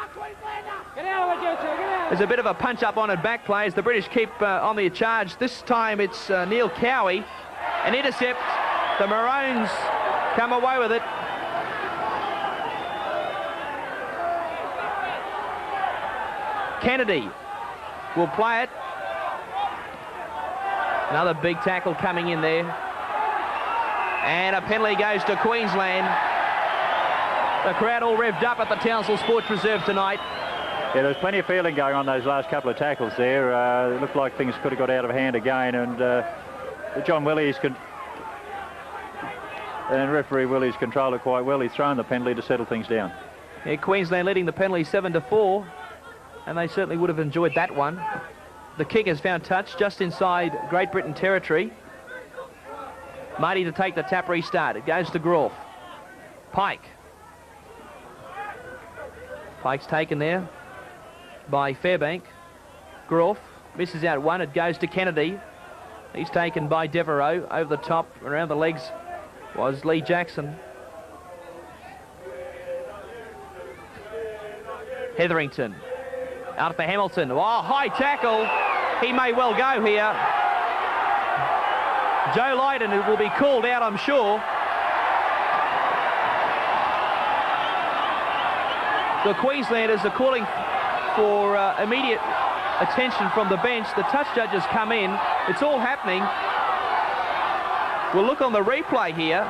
Get out of it, you two. Get out. There's a bit of a punch-up on it back play as the British keep on the charge. This time it's Neil Cowie. An intercept. The Maroons come away with it. Kennedy will play it. Another big tackle coming in there. And a penalty goes to Queensland. The crowd all revved up at the Townsville Sports Reserve tonight. Yeah, there was plenty of feeling going on those last couple of tackles there. It looked like things could have got out of hand again, and John Willies and referee Willies controlled it quite well. He's thrown the penalty to settle things down. Yeah, Queensland leading the penalty 7-4, and they certainly would have enjoyed that one. The kick has found touch just inside Great Britain territory. Marty to take the tap restart. It goes to Groff. Pike. Pike's taken there by Fairbank. Groff misses out one. It goes to Kennedy. He's taken by Devereaux. Over the top, around the legs was Lee Jackson. Hetherington. Out for Hamilton. Oh, high tackle. He may well go here. Joe Lydon will be called out, I'm sure. The Queenslanders are calling for immediate attention from the bench. The touch judges come in. It's all happening. We'll look on the replay here.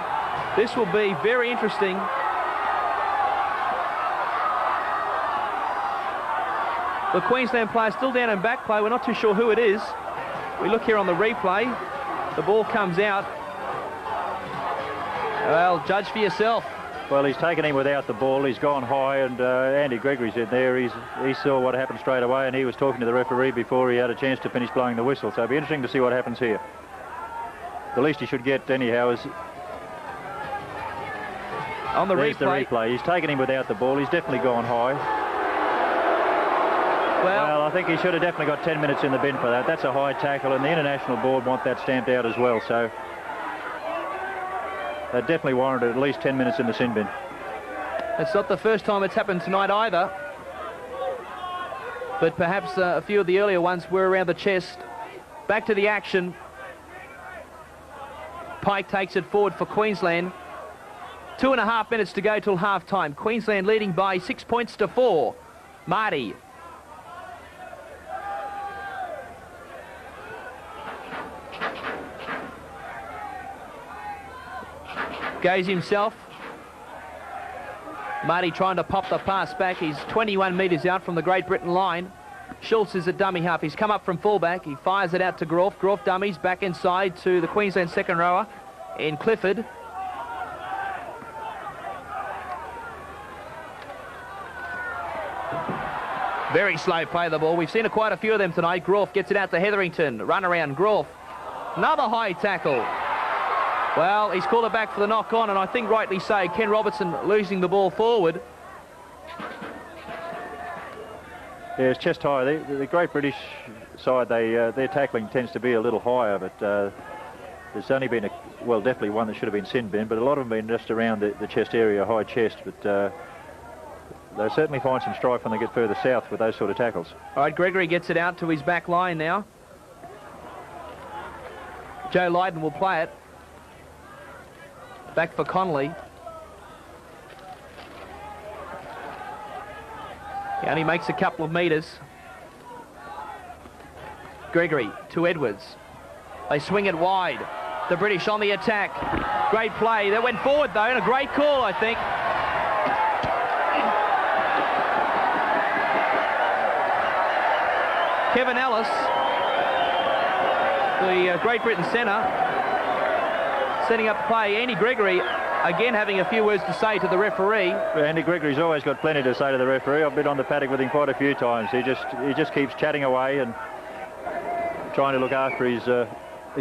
This will be very interesting. The Queensland player still down in back play. We're not too sure who it is. We look here on the replay. The ball comes out. Well, judge for yourself. Well, he's taken him without the ball. He's gone high, and Andy Gregory's in there. He saw what happened straight away, and he was talking to the referee before he had a chance to finish blowing the whistle. So it'll be interesting to see what happens here. The least he should get, anyhow, is on the replay. He's taken him without the ball. He's definitely gone high. Well, I think he should have definitely got 10 minutes in the bin for that. That's a high tackle, and the International Board want that stamped out as well. So that definitely warranted at least 10 minutes in the sin bin. It's not the first time it's happened tonight either. But perhaps a few of the earlier ones were around the chest. Back to the action. Pike takes it forward for Queensland. 2.5 minutes to go till half-time. Queensland leading by 6 points to 4. Marty. Goes himself. Marty trying to pop the pass back. He's 21 metres out from the Great Britain line. Schultz is at dummy half. He's come up from fullback. He fires it out to Groff. Groff dummies back inside to the Queensland second rower in Clifford. Very slow play of the ball. We've seen quite a few of them tonight. Groff gets it out to Hetherington. Run around Groff. Another high tackle. Well, he's called it back for the knock-on, and I think rightly so. Ken Robertson losing the ball forward. Yeah, it's chest high. The Great British side, their tackling tends to be a little higher, but there's only been, definitely one that should have been sin bin, but a lot of them have been just around the chest area, high chest, but they'll certainly find some strife when they get further south with those sort of tackles. All right, Gregory gets it out to his back line now. Joe Lydon will play it. Back for Connolly. He only makes a couple of metres. Gregory to Edwards. They swing it wide. The British on the attack. Great play. That went forward, though, and a great call, I think. Kevin Ellis, the Great Britain centre, setting up play. Andy Gregory, again, having a few words to say to the referee. Andy Gregory's always got plenty to say to the referee. I've been on the paddock with him quite a few times. He just keeps chatting away and trying to look after his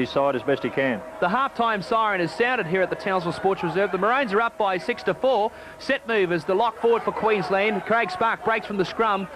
side as best he can. The half-time siren has sounded here at the Townsville Sports Reserve. The Maroons are up by 6-4. Set move as the lock forward for Queensland. Craig Spark breaks from the scrum.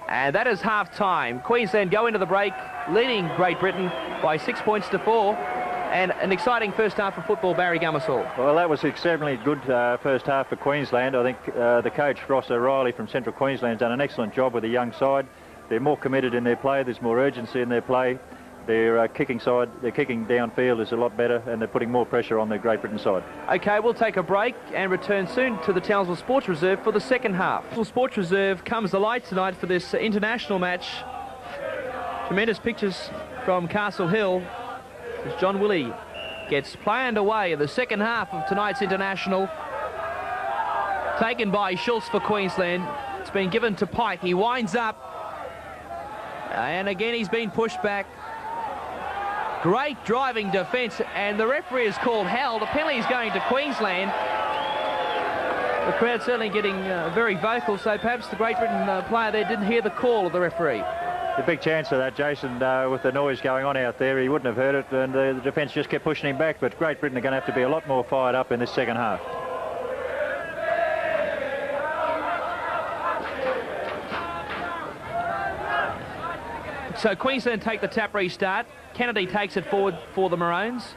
And that is half-time. Queensland go into the break, leading Great Britain by 6 points to 4. And an exciting first half of football, Barry Gummersall. Well, that was extremely good first half for Queensland. I think the coach, Ross O'Reilly from Central Queensland, has done an excellent job with the young side. They're more committed in their play. There's more urgency in their play. Their kicking downfield is a lot better, and they're putting more pressure on the Great Britain side. Okay, we'll take a break and return soon to the Townsville Sports Reserve for the second half. The Sports Reserve comes to light tonight for this international match. Tremendous pictures from Castle Hill as John Willie gets play underway in the second half of tonight's international. Taken by Schultz for Queensland. It's been given to Pike. He winds up. And again, he's been pushed back. Great driving defence, and the referee has called held. The penalty is going to Queensland. The crowd certainly getting very vocal, so perhaps the Great Britain player there didn't hear the call of the referee. The big chance of that, Jason, with the noise going on out there, he wouldn't have heard it, and the defence just kept pushing him back, but Great Britain are going to have to be a lot more fired up in this second half. So Queensland take the tap restart. Kennedy takes it forward for the Maroons.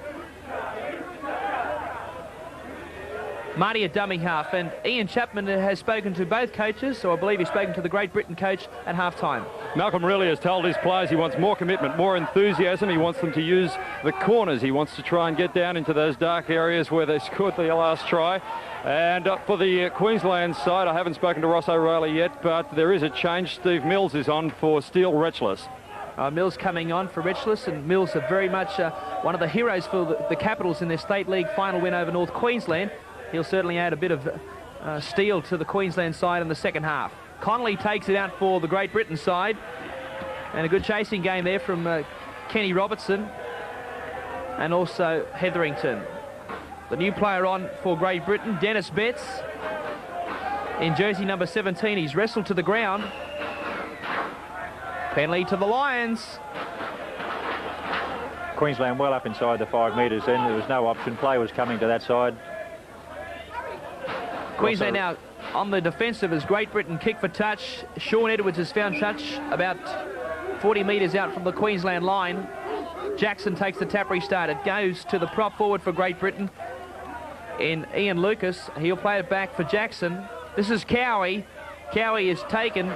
Marty a dummy half, and Ian Chapman has spoken to both coaches, so I believe he's spoken to the Great Britain coach at half-time. Malcolm really has told his players he wants more commitment, more enthusiasm. He wants them to use the corners. He wants to try and get down into those dark areas where they scored the last try. And for the Queensland side, I haven't spoken to Ross O'Reilly yet, but there is a change. Steve Mills is on for Steele Retchless. Mills coming on for Richless, and Mills are very much one of the heroes for the Capitals in their State League final win over North Queensland. He'll certainly add a bit of steel to the Queensland side in the second half. Connolly takes it out for the Great Britain side, and a good chasing game there from Kenny Robertson and also Hetherington. The new player on for Great Britain, Dennis Betts, in jersey number 17. He's wrestled to the ground. Penalty to the Lions. Queensland well up inside the 5 metres then. There was no option. Play was coming to that side. Queensland now on the defensive as Great Britain kick for touch. Sean Edwards has found touch about 40 metres out from the Queensland line. Jackson takes the tap restart. It goes to the prop forward for Great Britain in Ian Lucas. He'll play it back for Jackson. This is Cowie. Cowie is taken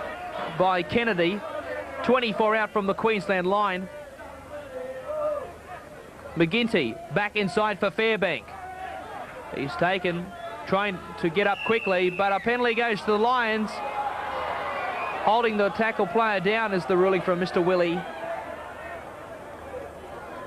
by Kennedy. 24 out from the Queensland line. McGinty back inside for Fairbank. He's taken, trying to get up quickly, but a penalty goes to the Lions. Holding the tackle player down is the ruling from Mr. Willie.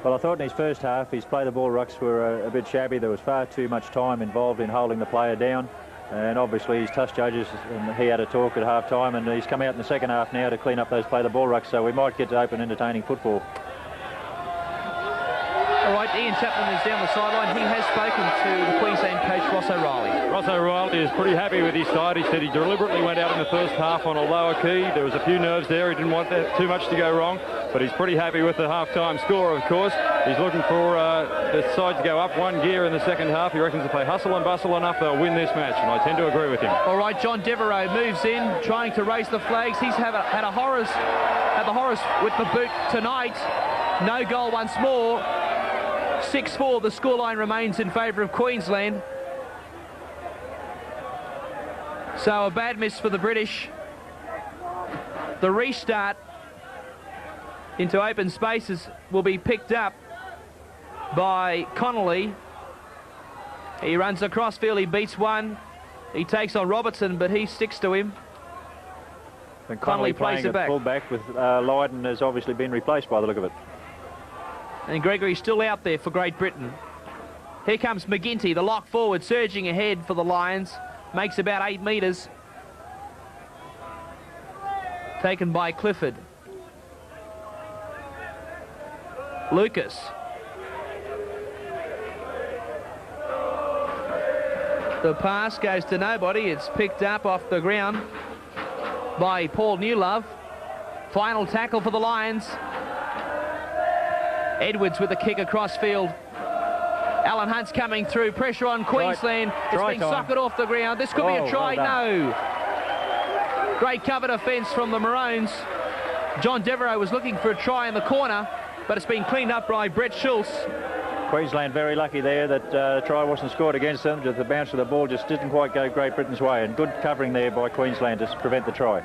Well, I thought in his first half his play the ball rucks were a bit shabby. There was far too much time involved in holding the player down. And obviously his touch judges, and he had a talk at half-time, and he's come out in the second half now to clean up those play the ball rucks, so we might get to open entertaining football. All right, Ian Chapman is down the sideline. He has spoken to the Queensland coach, Ross O'Reilly. Ross O'Reilly is pretty happy with his side. He said he deliberately went out in the first half on a lower key. There was a few nerves there. He didn't want that too much to go wrong, but he's pretty happy with the half-time score, of course. He's looking for the side to go up one gear in the second half. He reckons if they hustle and bustle enough, they'll win this match, and I tend to agree with him. All right, John Devereaux moves in, trying to raise the flags. He's had the horrors with the boot tonight. No goal once more. 6-4, the scoreline remains in favour of Queensland. So a bad miss for the British. The restart into open spaces will be picked up by Connolly. He runs across field, he beats one. He takes on Robertson, but he sticks to him. And Connolly plays it back. Full-back with Lydon has obviously been replaced by the look of it. And Gregory's still out there for Great Britain. Here comes McGinty, the lock forward, surging ahead for the Lions. Makes about 8 metres. Taken by Clifford. Lucas. The pass goes to nobody. It's picked up off the ground by Paul Newlove. Final tackle for the Lions. Edwards with the kick across field. Alan Hunt's coming through. Pressure on Queensland. It's being suckered off the ground. This could be a try. No. Great cover defence from the Maroons. John Devereaux was looking for a try in the corner, but it's been cleaned up by Brett Schultz. Queensland very lucky there that the try wasn't scored against them. Just the bounce of the ball just didn't quite go Great Britain's way, and good covering there by Queensland to prevent the try.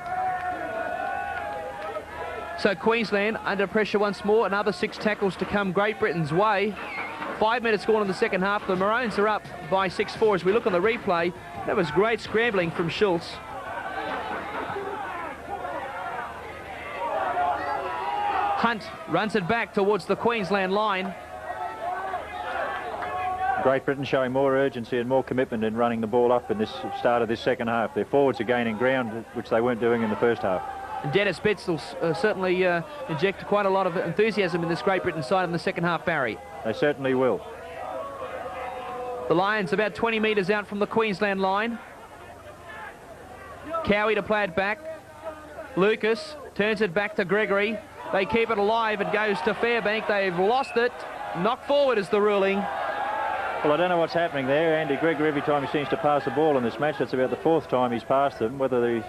So Queensland under pressure once more. Another 6 tackles to come Great Britain's way. 5 minutes gone in the second half. The Maroons are up by 6-4 as we look on the replay. That was great scrambling from Schultz. Hunt runs it back towards the Queensland line. Great Britain showing more urgency and more commitment in running the ball up in this start of this second half. Their forwards are gaining ground, which they weren't doing in the first half. And Dennis Betts will certainly inject quite a lot of enthusiasm in this Great Britain side in the second half, Barry. They certainly will. The Lions about 20 metres out from the Queensland line. Cowie to play it back. Lucas turns it back to Gregory. They keep it alive. It goes to Fairbank. They've lost it. Knocked forward is the ruling. Well, I don't know what's happening there. Andy Gregory, every time he seems to pass the ball in this match, that's about the 4th time he's passed them. Whether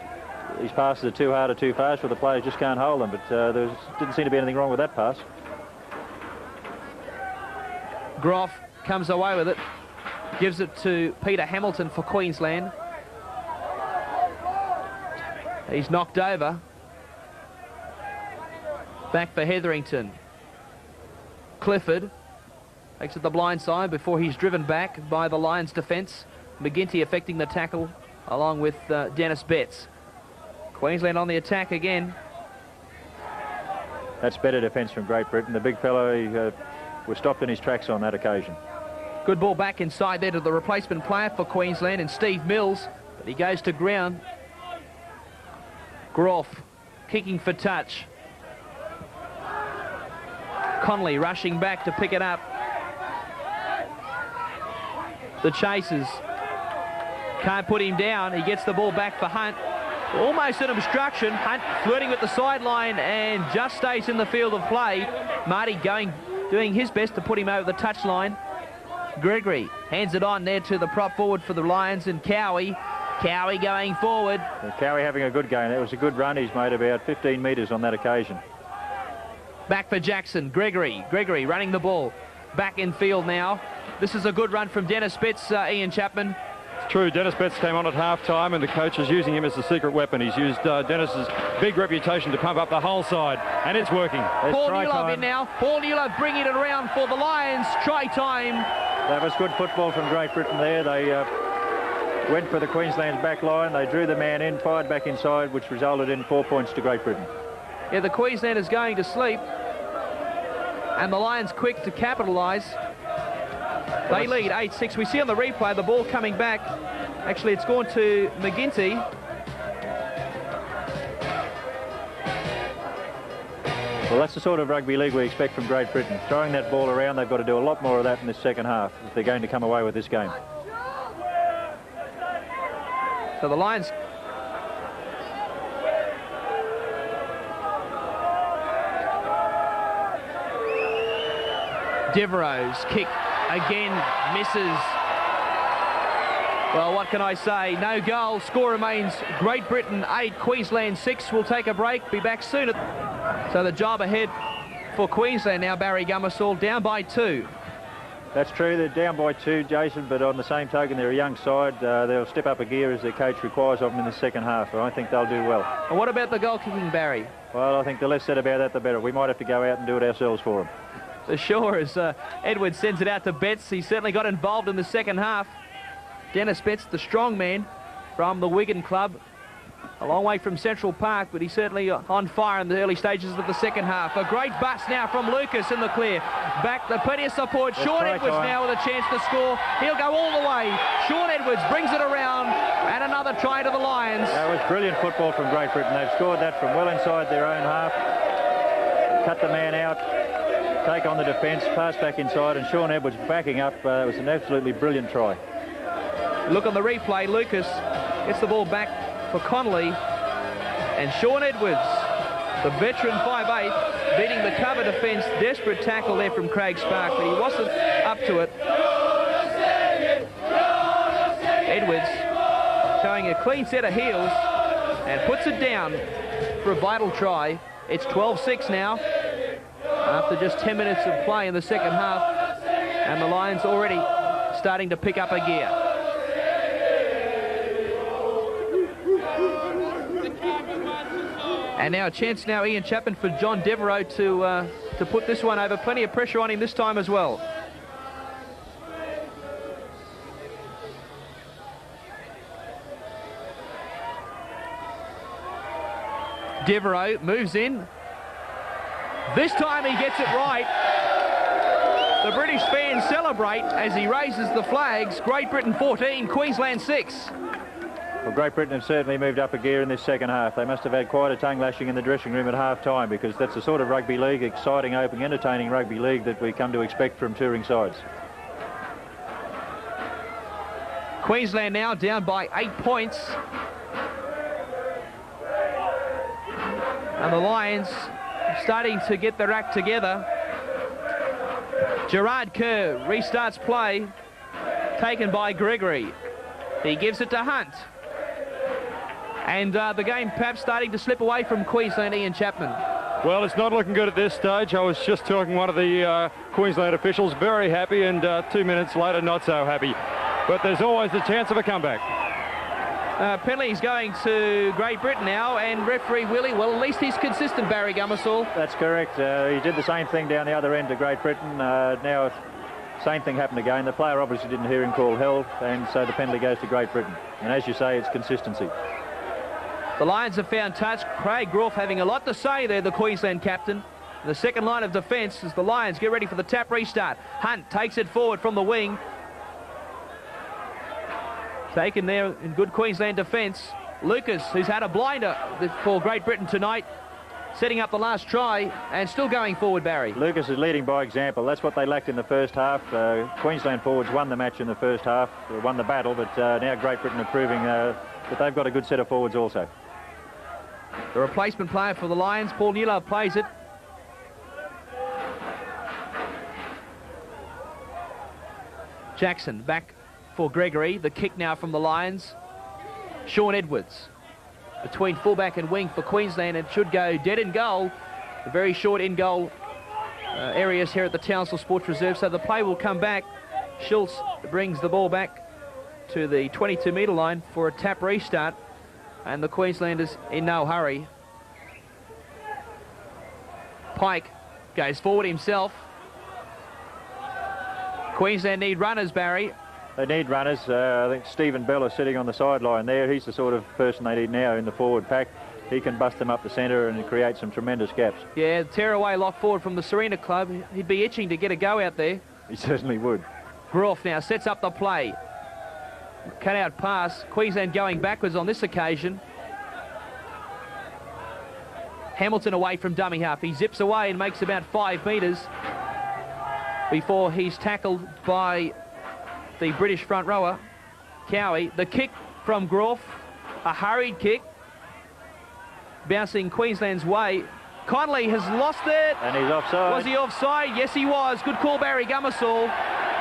his passes are too hard or too fast, or the players just can't hold them. But there didn't seem to be anything wrong with that pass. Groff comes away with it. Gives it to Peter Hamilton for Queensland. He's knocked over. Back for Hetherington. Clifford takes it the blind side before he's driven back by the Lions defence. McGinty affecting the tackle along with Dennis Betts. Queensland on the attack again. That's better defence from Great Britain. The big fellow was stopped in his tracks on that occasion. Good ball back inside there to the replacement player for Queensland and Steve Mills, but he goes to ground. Groff kicking for touch. Connolly rushing back to pick it up. The chasers can't put him down. He gets the ball back for Hunt. Almost an obstruction. Hunt flirting with the sideline and just stays in the field of play. Marty doing his best to put him over the touchline. Gregory hands it on there to the prop forward for the Lions and Cowie. Cowie going forward. Cowie having a good game. That was a good run. He's made about 15 metres on that occasion. Back for Jackson. Gregory running the ball. Back in field now. This is a good run from Dennis Betts, Ian Chapman. True, Dennis Betts came on at half-time and the coach is using him as a secret weapon. He's used Dennis's big reputation to pump up the whole side, and it's working. Paul Newlove in now. Paul Newlove bringing it around for the Lions. Try time. That was good football from Great Britain there. They went for the Queensland's back line. They drew the man in, fired back inside, which resulted in 4 points to Great Britain. Yeah, the Queenslanders going to sleep, and the Lions quick to capitalise. They lead 8-6. We see on the replay the ball coming back. Actually, it's gone to McGinty. Well, that's the sort of rugby league we expect from Great Britain. Throwing that ball around, they've got to do a lot more of that in this second half if they're going to come away with this game. So the Lions... Devereaux's kick again misses. Well, what can I say? No goal. Score remains Great Britain 8, Queensland 6. We'll take a break. Be back soon. So the job ahead for Queensland now, Barry Gummersall, down by 2. That's true. They're down by 2, Jason, but on the same token, they're a young side. They'll step up a gear as their coach requires of them in the second half. I think they'll do well. And what about the goal kicking, Barry? Well, I think the less said about that, the better. We might have to go out and do it ourselves for them. For sure, as Edwards sends it out to Betts. He certainly got involved in the second half. Dennis Betts, the strong man from the Wigan club. A long way from Central Park, but he's certainly on fire in the early stages of the second half. A great bust now from Lucas in the clear. Back, plenty of support. Sean Edwards now with a chance to score. He'll go all the way. Sean Edwards brings it around, and another try to the Lions. That was brilliant football from Great Britain. They've scored that from well inside their own half. Cut the man out. Take on the defence, pass back inside, and Sean Edwards backing up. It was an absolutely brilliant try. Look on the replay. Lucas gets the ball back for Connolly, and Sean Edwards, the veteran 5'8", beating the cover defence. Desperate tackle there from Craig Spark, but he wasn't up to it. Edwards showing a clean set of heels and puts it down for a vital try. It's 12-6 now, after just 10 minutes of play in the second half, and the Lions already starting to pick up a gear. And now a chance now, Ian Chapman, for John Devereaux to put this one over. Plenty of pressure on him this time as well. Devereaux moves in. This time he gets it right. The British fans celebrate as he raises the flags. Great Britain 14, Queensland 6. Well, Great Britain have certainly moved up a gear in this second half. They must have had quite a tongue lashing in the dressing room at half-time, because that's the sort of rugby league, exciting, open, entertaining rugby league that we come to expect from touring sides. Queensland now down by 8 points. And the Lions starting to get their act together. Gerard Kerr restarts play, taken by Gregory. He gives it to Hunt. And the game perhaps starting to slip away from Queensland, Ian Chapman. Well, it's not looking good at this stage. I was just talking to one of the Queensland officials, very happy, and 2 minutes later, not so happy. But there's always the chance of a comeback. Penalties going to Great Britain now, and referee Willie, well, at least he's consistent, Barry Gummersall. That's correct. He did the same thing down the other end to Great Britain. Now, same thing happened again. The player obviously didn't hear him call held, and so the penalty goes to Great Britain. And as you say, it's consistency. The Lions have found touch. Craig Groff having a lot to say there, the Queensland captain. The second line of defence as the Lions get ready for the tap restart. Hunt takes it forward from the wing. Taken there in good Queensland defence. Lucas, who's had a blinder for Great Britain tonight, setting up the last try and still going forward, Barry. Lucas is leading by example. That's what they lacked in the first half. Queensland forwards won the match in the first half, won the battle, but now Great Britain are proving that they've got a good set of forwards also. The replacement player for the Lions, Paul Newlove, plays it. Jackson back for Gregory. The kick now from the Lions. Sean Edwards between fullback and wing for Queensland, and should go dead in goal. A very short in goal areas here at the Townsville Sports Reserve, so the play will come back. Schultz brings the ball back to the 22-metre line for a tap restart, and the Queenslanders in no hurry. Pike goes forward himself. Queensland need runners, Barry. They need runners. I think Stephen Bell is sitting on the sideline there. He's the sort of person they need now in the forward pack. He can bust them up the centre and create some tremendous gaps. Yeah, tear away lock forward from the Serena club. He'd be itching to get a go out there. He certainly would. Groff now sets up the play. Cut out pass. Queensland going backwards on this occasion. Hamilton away from dummy half. He zips away and makes about 5 metres before he's tackled by the British front rower, Cowie. The kick from Groff, a hurried kick, bouncing Queensland's way. Connolly has lost it. And he's offside. Was he offside? Yes, he was. Good call, Barry Gummersall.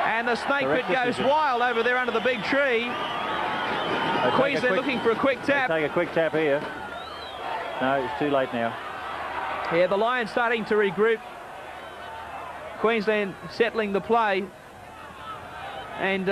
And the snake pit goes wild over there under the big tree. Queensland looking for a quick tap. Take a quick tap here. No, it's too late now. Yeah, the Lions starting to regroup. Queensland settling the play. And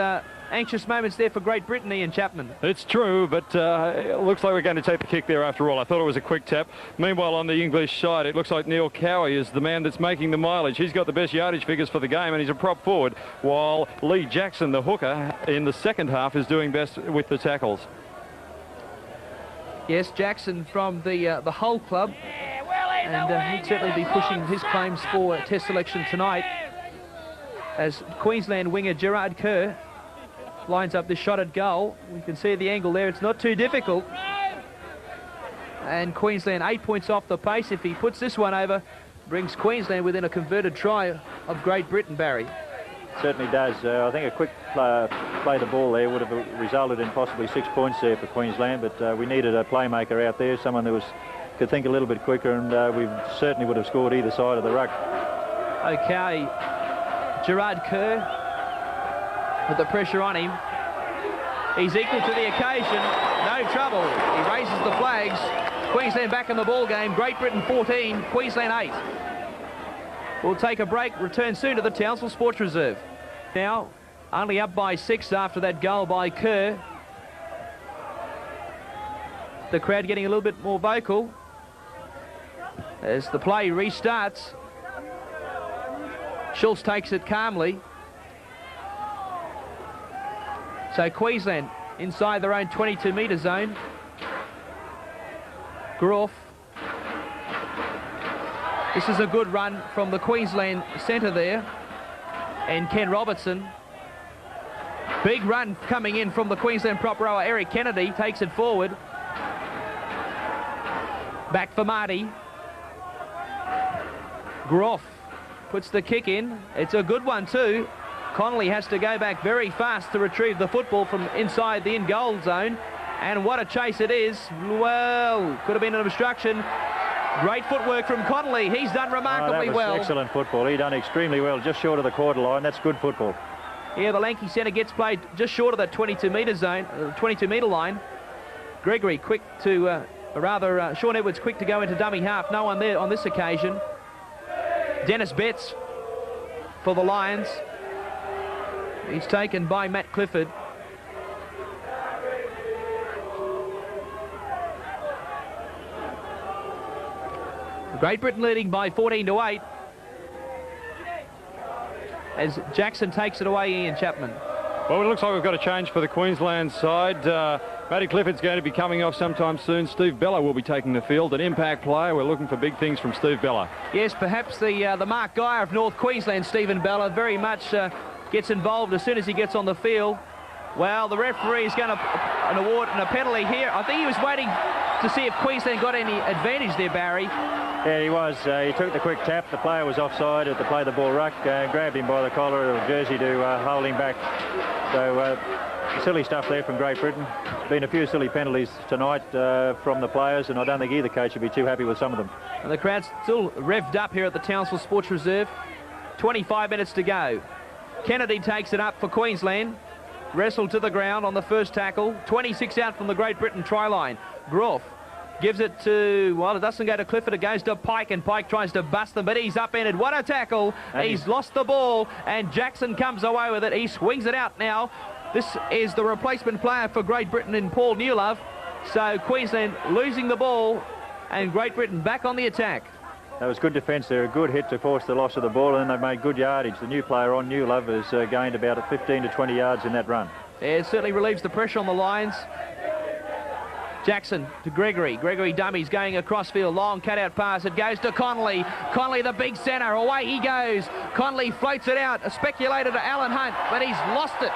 anxious moments there for Great Britain, Ian Chapman. It's true, but it looks like we're going to take the kick there after all. I thought it was a quick tap. Meanwhile, on the English side, it looks like Neil Cowie is the man that's making the mileage. He's got the best yardage figures for the game, and he's a prop forward, while Lee Jackson, the hooker, in the second half is doing best with the tackles. Yes, Jackson from the Hull club, and he'd certainly be pushing his claims for Test selection tonight, as Queensland winger Gerard Kerr lines up this shot at goal. We can see the angle there. It's not too difficult. And Queensland 8 points off the pace. If he puts this one over, brings Queensland within a converted try of Great Britain, Barry. Certainly does. I think a quick play the ball there would have resulted in possibly 6 points there for Queensland, but we needed a playmaker out there, someone who could think a little bit quicker, and we certainly would have scored either side of the ruck. Okay, Gerard Kerr with the pressure on him. He's equal to the occasion. No trouble. He raises the flags. Queensland back in the ball game. Great Britain 14, Queensland 8. We'll take a break. Return soon to the Townsville Sports Reserve. Now, only up by 6 after that goal by Kerr. The crowd getting a little bit more vocal. As the play restarts, Schultz takes it calmly. So Queensland inside their own 22-metre zone. Groff. This is a good run from the Queensland centre there. And Ken Robertson. Big run coming in from the Queensland prop rower. Eric Kennedy takes it forward. Back for Marty. Groff puts the kick in. It's a good one too. Connolly has to go back very fast to retrieve the football from inside the in-goal zone. And what a chase it is. Well, could have been an obstruction. Great footwork from Connolly. He's done remarkably well. Excellent football. He done extremely well, just short of the quarter line. That's good football. Yeah, the lanky centre gets played just short of that 22-metre zone, 22-metre line. Gregory quick to, Sean Edwards quick to go into dummy half. No one there on this occasion. Dennis Betts for the Lions. He's taken by Matt Clifford. Great Britain leading by 14-8. As Jackson takes it away, Ian Chapman. Well, it looks like we've got a change for the Queensland side. Matty Clifford's going to be coming off sometime soon. Steve Bella will be taking the field. An impact player. We're looking for big things from Steve Bella. Yes, perhaps the Mark Geyer of North Queensland, Stephen Bella, very much gets involved as soon as he gets on the field. Well, the referee is going to award a penalty here. I think he was waiting to see if Queensland got any advantage there, Barry. Yeah, he was. He took the quick tap. The player was offside at the play the ball ruck. Grabbed him by the collar of the jersey to hold him back. So silly stuff there from Great Britain. Been a few silly penalties tonight from the players, and I don't think either coach would be too happy with some of them. And the crowd's still revved up here at the Townsville Sports Reserve. 25 minutes to go. Kennedy takes it up for Queensland. Wrestled to the ground on the first tackle. 26 out from the Great Britain try line. Groff gives it to, well, it doesn't go to Clifford, it goes to Pike, and Pike tries to bust them, but he's upended. What a tackle. He's lost the ball, and Jackson comes away with it. He swings it out now. This is the replacement player for Great Britain in Paul Newlove. So Queensland losing the ball, and Great Britain back on the attack. That was good defence there, a good hit to force the loss of the ball, and then they've made good yardage. The new player on Newlove has gained about 15 to 20 yards in that run. Yeah, it certainly relieves the pressure on the Lions. Jackson to Gregory. Gregory dummies going across field. Long cut-out pass. It goes to Connolly. Connolly, the big centre. Away he goes. Connolly floats it out. A speculator to Alan Hunt, but he's lost it.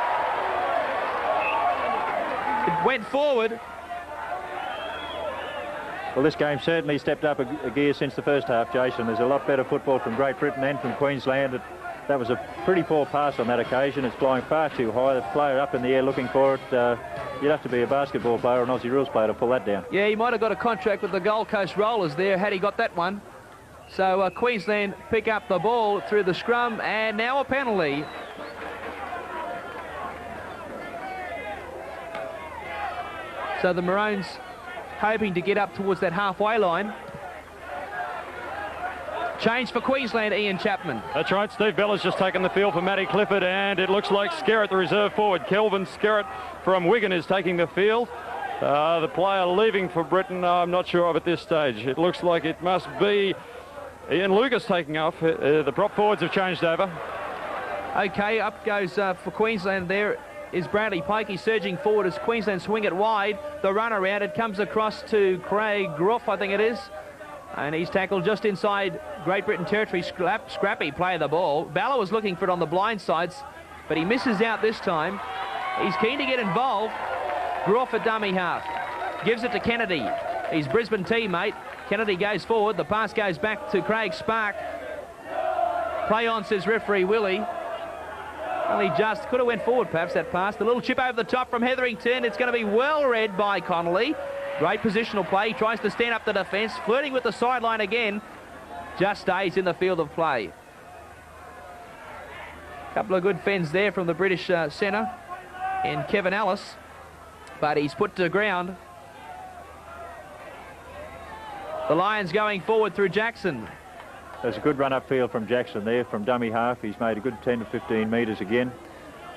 It went forward. Well, this game certainly stepped up a gear since the first half, Jason. There's a lot better football from Great Britain and from Queensland. That was a pretty poor pass on that occasion. It's flying far too high. The player up in the air looking for it. You'd have to be a basketball player or an Aussie rules player to pull that down. Yeah, he might have got a contract with the Gold Coast Rollers there had he got that one. So Queensland pick up the ball through the scrum, and now a penalty. So the Maroons hoping to get up towards that halfway line. Change for Queensland, Ian Chapman. That's right, Steve Bella's just taken the field for Matty Clifford, and it looks like Skerritt, the reserve forward. Kelvin Skerritt from Wigan is taking the field. The player leaving for Britain, I'm not sure of at this stage. It looks like it must be Ian Lucas taking off. The prop forwards have changed over. Okay, up goes for Queensland there is Bradley Pike. He's surging forward as Queensland swing it wide. The run around, it comes across to Craig Groff, I think it is. And he's tackled just inside Great Britain territory. Scrappy play the ball. Balla was looking for it on the blind sides, but he misses out this time. He's keen to get involved. Groff at dummy half. Gives it to Kennedy. He's Brisbane teammate. Kennedy goes forward. The pass goes back to Craig Spark. Play on, says referee Willie. Only just could have went forward, perhaps, that pass. The little chip over the top from Hetherington. It's going to be well read by Connolly. Great positional play. He tries to stand up the defence. Flirting with the sideline again. Just stays in the field of play. Couple of good fends there from the British centre and Kevin Ellis. But he's put to the ground. The Lions going forward through Jackson. There's a good run upfield from Jackson there from dummy half. He's made a good 10 to 15 metres again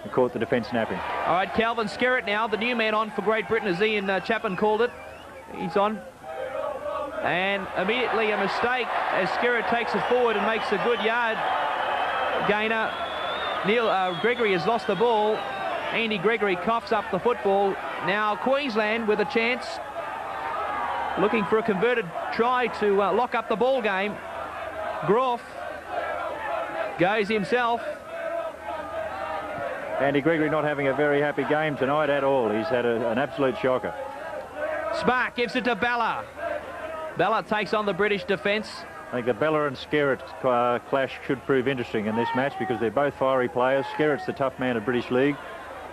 and caught the defence napping. All right, Calvin Skerritt now, the new man on for Great Britain, as Ian Chapman called it. He's on. And immediately a mistake as Skerritt takes it forward and makes a good yard gainer. Gregory has lost the ball. Andy Gregory coughs up the football. Now Queensland with a chance, looking for a converted try to lock up the ball game. Groff goes himself. Andy Gregory not having a very happy game tonight at all. He's had an absolute shocker. Spark gives it to Bella. Bella takes on the British defence. I think the Bella and Skerritt clash should prove interesting in this match because they're both fiery players. Skerritt's the tough man of British League,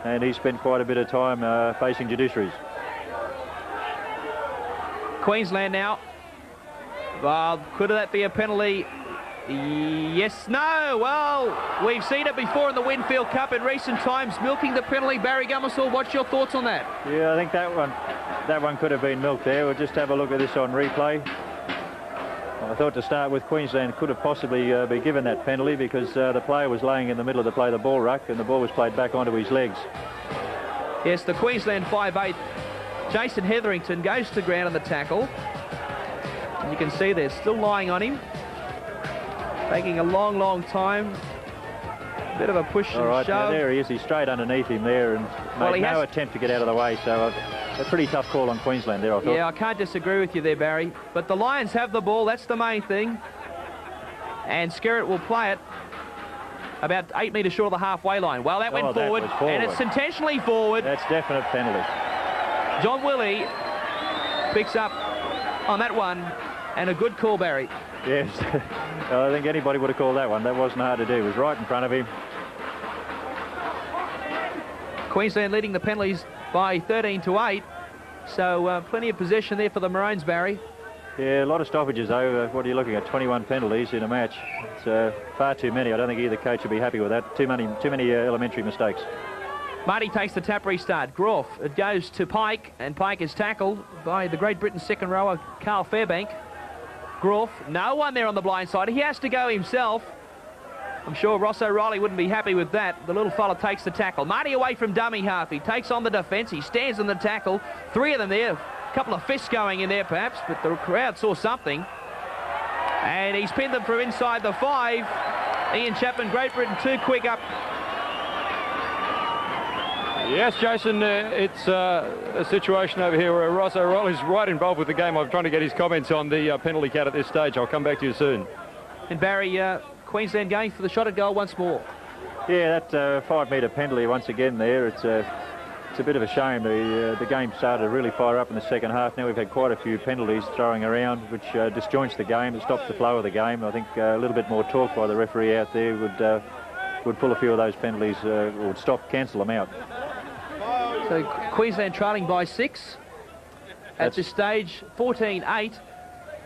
and he spent quite a bit of time facing judiciaries. Queensland now. Could that be a penalty? Yes, no. Well, we've seen it before in the Winfield Cup in recent times, milking the penalty. Barry Gummersall, what's your thoughts on that? Yeah, I think that one could have been milked there. We'll just have a look at this on replay. I thought to start with, Queensland could have possibly been given that penalty because the player was laying in the middle of the play, the ball ruck, and the ball was played back onto his legs. Yes, the Queensland 5'8", Jason Hetherington, goes to ground on the tackle. And you can see they're still lying on him. Taking a long, long time. A bit of a push and shove. Now there he is. He's straight underneath him there and made no attempt to get out of the way. So a pretty tough call on Queensland there, I thought. Yeah, I can't disagree with you there, Barry. But the Lions have the ball. That's the main thing. And Skerritt will play it about 8 metres short of the halfway line. Well, that went forward, and it's intentionally forward. That's definite penalty. John Willie picks up on that one, and a good call, Barry. Yes, I think anybody would have called that one. That wasn't hard to do. It was right in front of him. Queensland leading the penalties by 13-8. So plenty of possession there for the Maroons, Barry. Yeah, a lot of stoppages though. What are you looking at? 21 penalties in a match. It's far too many. I don't think either coach would be happy with that. Too many elementary mistakes. Marty takes the tap restart. Groff, it goes to Pike, and Pike is tackled by the Great Britain second rower, Carl Fairbank. Groff, no one there on the blind side. He has to go himself. I'm sure Ross O'Reilly wouldn't be happy with that. The little fella takes the tackle. Marty away from dummy half. He takes on the defence. He stands in the tackle. 3 of them there. A couple of fists going in there perhaps, but the crowd saw something. And he's pinned them from inside the 5. Ian Chapman, Great Britain, too quick up. Yes, Jason, it's a situation over here where Ross O'Reilly's right involved with the game. I'm trying to get his comments on the penalty count at this stage. I'll come back to you soon. And Barry, Queensland going for the shot at goal once more. Yeah, that 5 metre penalty once again there. It's a bit of a shame. The game started to really fire up in the second half. Now we've had quite a few penalties throwing around, which disjoints the game. It stops the flow of the game. I think a little bit more talk by the referee out there would pull a few of those penalties, or cancel them out. So Queensland trailing by 6 at this stage, 14-8.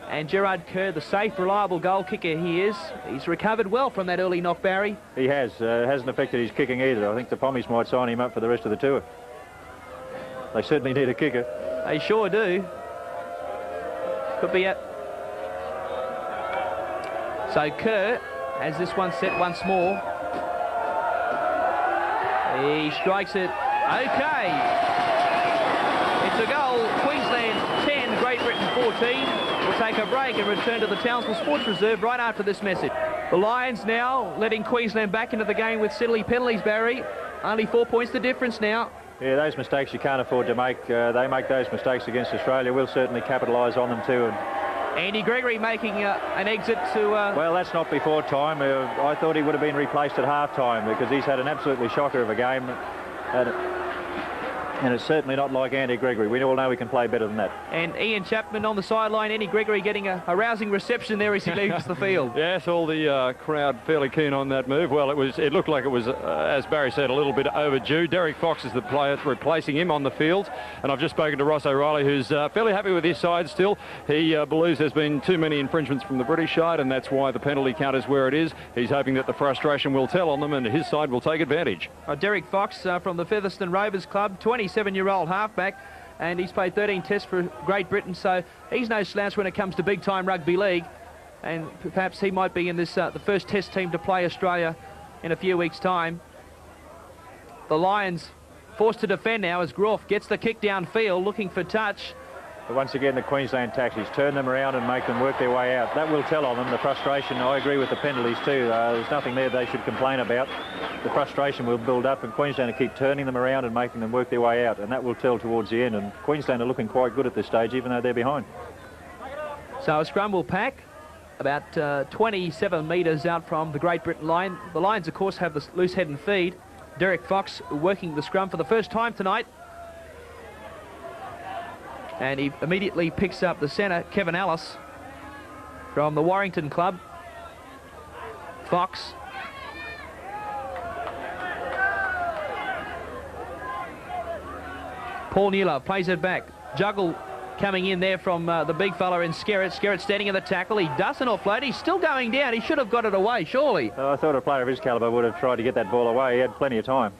And Gerard Kerr, the safe, reliable goal kicker he is, he's recovered well from that early knock, Barry. He has. Hasn't affected his kicking either. I think the Pommies might sign him up for the rest of the tour. They certainly need a kicker. They sure do. Could be it. So Kerr has this one set once more. He strikes it. Okay. It's a goal. Queensland 10, Great Britain 14. We'll take a break and return to the Townsville Sports Reserve right after this message. The Lions now letting Queensland back into the game with silly penalties, Barry. Only 4 points the difference now. Yeah, those mistakes you can't afford to make. They make those mistakes against Australia. We'll certainly capitalise on them too. And Andy Gregory making an exit to... Well, that's not before time. I thought he would have been replaced at half-time because he's had an absolutely shocker of a game. And it's certainly not like Andy Gregory. We all know he can play better than that. And Ian Chapman on the sideline. Andy Gregory getting a rousing reception there as he leaves the field. Yes, all the crowd fairly keen on that move. Well, it looked like it was, as Barry said, a little bit overdue. Derek Fox is the player replacing him on the field. And I've just spoken to Ross O'Reilly, who's fairly happy with his side still. He believes there's been too many infringements from the British side, and that's why the penalty count is where it is. He's hoping that the frustration will tell on them and his side will take advantage. Derek Fox from the Featherston Rovers Club, 27-year-old halfback, and he's played 13 tests for Great Britain, so he's no slouch when it comes to big-time rugby league, and perhaps he might be in this the first test team to play Australia in a few weeks' time. The Lions forced to defend now as Groff gets the kick downfield, looking for touch. But once again, the Queensland taxis turn them around and make them work their way out. That will tell on them, the frustration. I agree with the penalties too. There's nothing there they should complain about. The frustration will build up, and Queensland will keep turning them around and making them work their way out, and that will tell towards the end. And Queensland are looking quite good at this stage, even though they're behind. So a scrum will pack about 27 metres out from the Great Britain line. The Lions, of course, have the loose head and feed. Derek Fox working the scrum for the first time tonight. And he immediately picks up the centre, Kevin Ellis, from the Warrington club. Fox. Paul Newlove plays it back. Juggle coming in there from the big fella in Skerritt. Skerritt standing in the tackle. He doesn't offload. He's still going down. He should have got it away, surely. I thought a player of his calibre would have tried to get that ball away. He had plenty of time.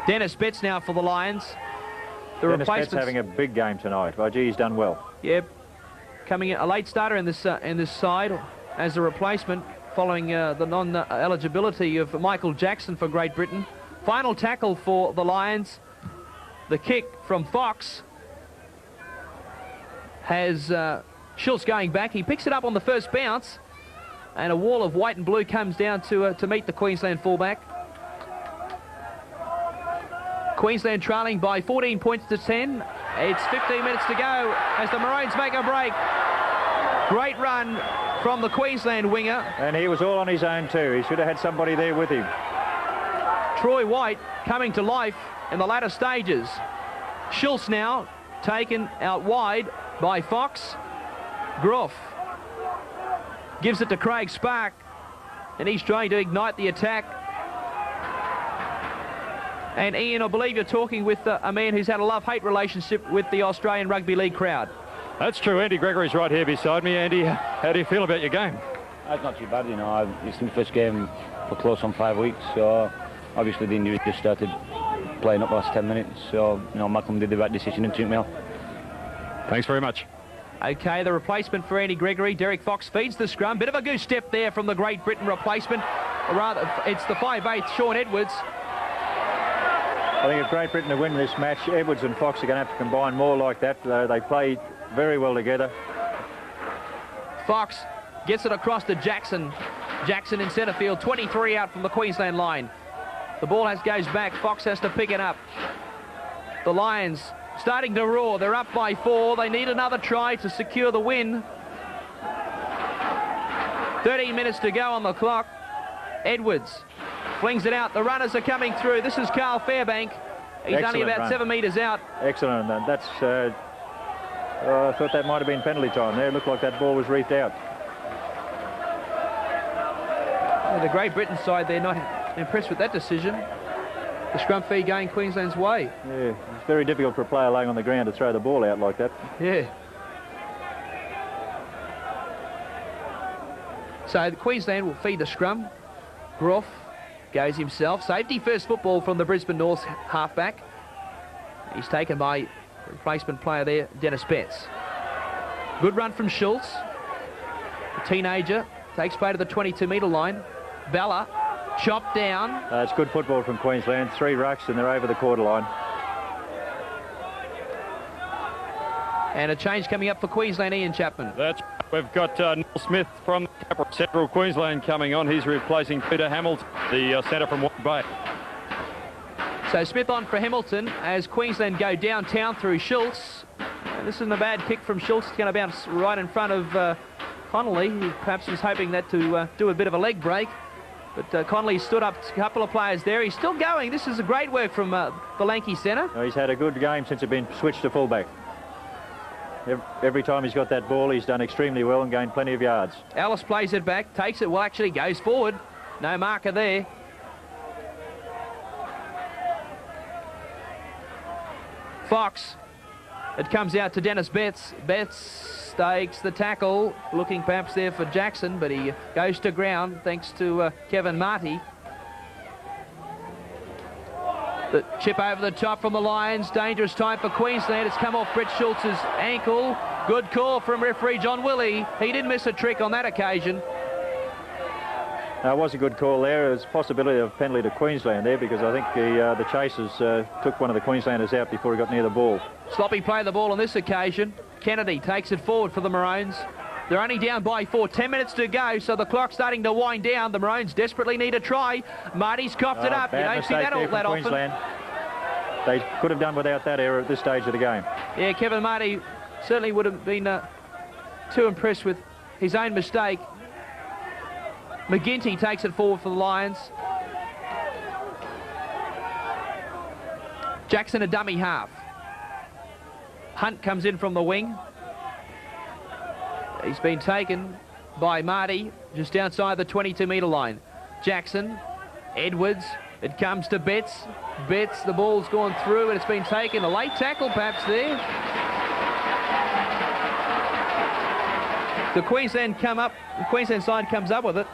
Dennis Betts now for the Lions. The Dennis Betts having a big game tonight. Oh, gee, he's done well. Yep. Coming in, a late starter in this side as a replacement following the non-eligibility of Michael Jackson for Great Britain. Final tackle for the Lions. The kick from Fox has Schultz going back. He picks it up on the first bounce, and a wall of white and blue comes down to meet the Queensland fullback. Queensland trailing by 14 points to 10. It's 15 minutes to go as the Maroons make a break. Great run from the Queensland winger. And he was all on his own too. He should have had somebody there with him. Troy White coming to life in the latter stages. Schultz now taken out wide by Fox. Groff gives it to Craig Spark, and he's trying to ignite the attack. And Ian, I believe you're talking with a man who's had a love-hate relationship with the Australian Rugby League crowd. That's true. Andy Gregory's right here beside me. Andy, how do you feel about your game? It's not too bad, you know. It's my first game for close on 5 weeks, so obviously the injury just started playing up the last 10 minutes. So, you know, Malcolm did the right decision and took me off. Thanks very much. Okay, the replacement for Andy Gregory. Derek Fox feeds the scrum. Bit of a goose step there from the Great Britain replacement. Or rather, it's the 5'8", Sean Edwards. I think if Great Britain to win this match, Edwards and Fox are going to have to combine more like that. They play very well together. Fox gets it across to Jackson. Jackson in centre field, 23 out from the Queensland line. The ball goes back. Fox has to pick it up. The Lions starting to roar. They're up by 4. They need another try to secure the win. 13 minutes to go on the clock. Edwards flings it out. The runners are coming through. This is Carl Fairbank. He's Excellent only about run. 7 metres out. Excellent. And that's. I thought that might have been penalty time there. It looked like that ball was reefed out. Yeah, the Great Britain side, they're not impressed with that decision. The scrum feed going Queensland's way. Yeah, it's very difficult for a player laying on the ground to throw the ball out like that. Yeah. So the Queensland will feed the scrum. Groff goes himself. Safety first football from the Brisbane North halfback. He's taken by replacement player there, Dennis Betts. Good run from Schultz. The teenager takes play to the 22-metre line. Bella chopped down. It's good football from Queensland. 3 rucks and they're over the quarter line. And a change coming up for Queensland, Ian Chapman. We've got Neil Smith from Central Queensland coming on. He's replacing Peter Hamilton, the centre from Wayne Bay. So Smith on for Hamilton as Queensland go downtown through Schultz. And this isn't a bad kick from Schultz. It's going to bounce right in front of Connolly, who perhaps was hoping that to do a bit of a leg break. But Connolly stood up a couple of players there. He's still going. This is a great work from the lanky centre. He's had a good game since he's been switched to fullback. Every time he's got that ball, he's done extremely well and gained plenty of yards. Ellis plays it back, takes it, well actually goes forward. No marker there. Fox. It comes out to Dennis Betts. Betts takes the tackle, looking perhaps there for Jackson, but he goes to ground thanks to Kevin Marty. The chip over the top from the Lions. Dangerous time for Queensland. It's come off Brett Schultz's ankle. Good call from referee John Willey. He didn't miss a trick on that occasion. It was a good call there. There's a possibility of penalty to Queensland there because I think the chasers took one of the Queenslanders out before he got near the ball. Sloppy play the ball on this occasion. Kennedy takes it forward for the Maroons. They're only down by 4, 10 minutes to go, so the clock's starting to wind down. The Maroons desperately need a try. Marty's coughed it up. You don't see that all that often. Queensland. They could have done without that error at this stage of the game. Yeah, Kevin Marty certainly would have been too impressed with his own mistake. McGinty takes it forward for the Lions. Jackson a dummy half. Hunt comes in from the wing. He's been taken by Marty just outside the 22-metre line. Jackson, Edwards, it comes to Betts. Betts, the ball's gone through and it's been taken. A late tackle perhaps there. The Queensland side comes up with it.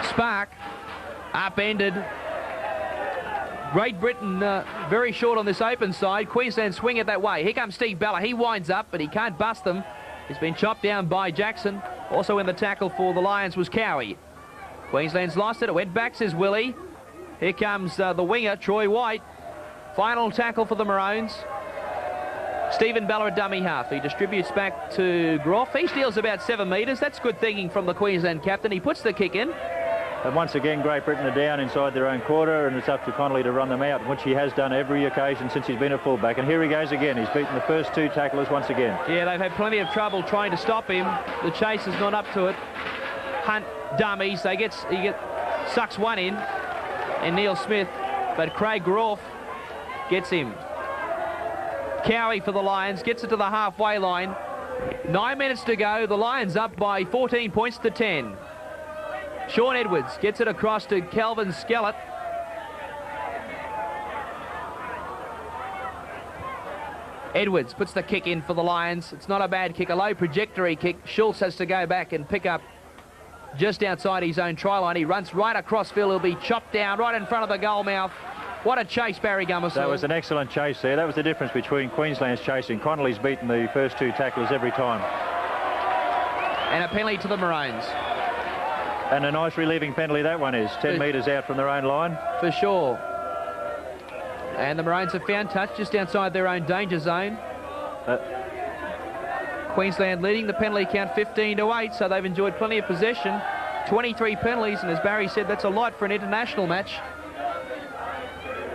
Spark, upended. Great Britain very short on this open side. Queensland swing it that way. Here comes Steve Bella. He winds up, but he can't bust them. He's been chopped down by Jackson. Also in the tackle for the Lions was Cowie. Queensland's lost it. It went back, says Willie. Here comes the winger, Troy White. Final tackle for the Maroons. Stephen Bella a dummy half. He distributes back to Groff. He steals about 7 metres. That's good thinking from the Queensland captain. He puts the kick in. And once again, Great Britain are down inside their own quarter, and it's up to Connolly to run them out, which he has done every occasion since he's been a fullback. And here he goes again. He's beaten the first 2 tacklers once again. Yeah, they've had plenty of trouble trying to stop him. The chase has gone up to it. Hunt dummies. He sucks one in, and Neil Smith, but Craig Groff gets him. Cowie for the Lions gets it to the halfway line. 9 minutes to go. The Lions up by 14 points to 10. Sean Edwards gets it across to Calvin Skellett. Edwards puts the kick in for the Lions. It's not a bad kick, a low trajectory kick. Schultz has to go back and pick up just outside his own try line. He runs right across field. He'll be chopped down right in front of the goal mouth. What a chase, Barry Gummerson. That was an excellent chase there. That was the difference between Queensland's chasing. Connolly's beaten the first 2 tacklers every time. And a penalty to the Maroons. And a nice relieving penalty that one is. 10 metres out from their own line. For sure. And the Maroons have found touch just outside their own danger zone. Queensland leading the penalty count 15-8, so they've enjoyed plenty of possession. 23 penalties, and as Barry said, that's a lot for an international match.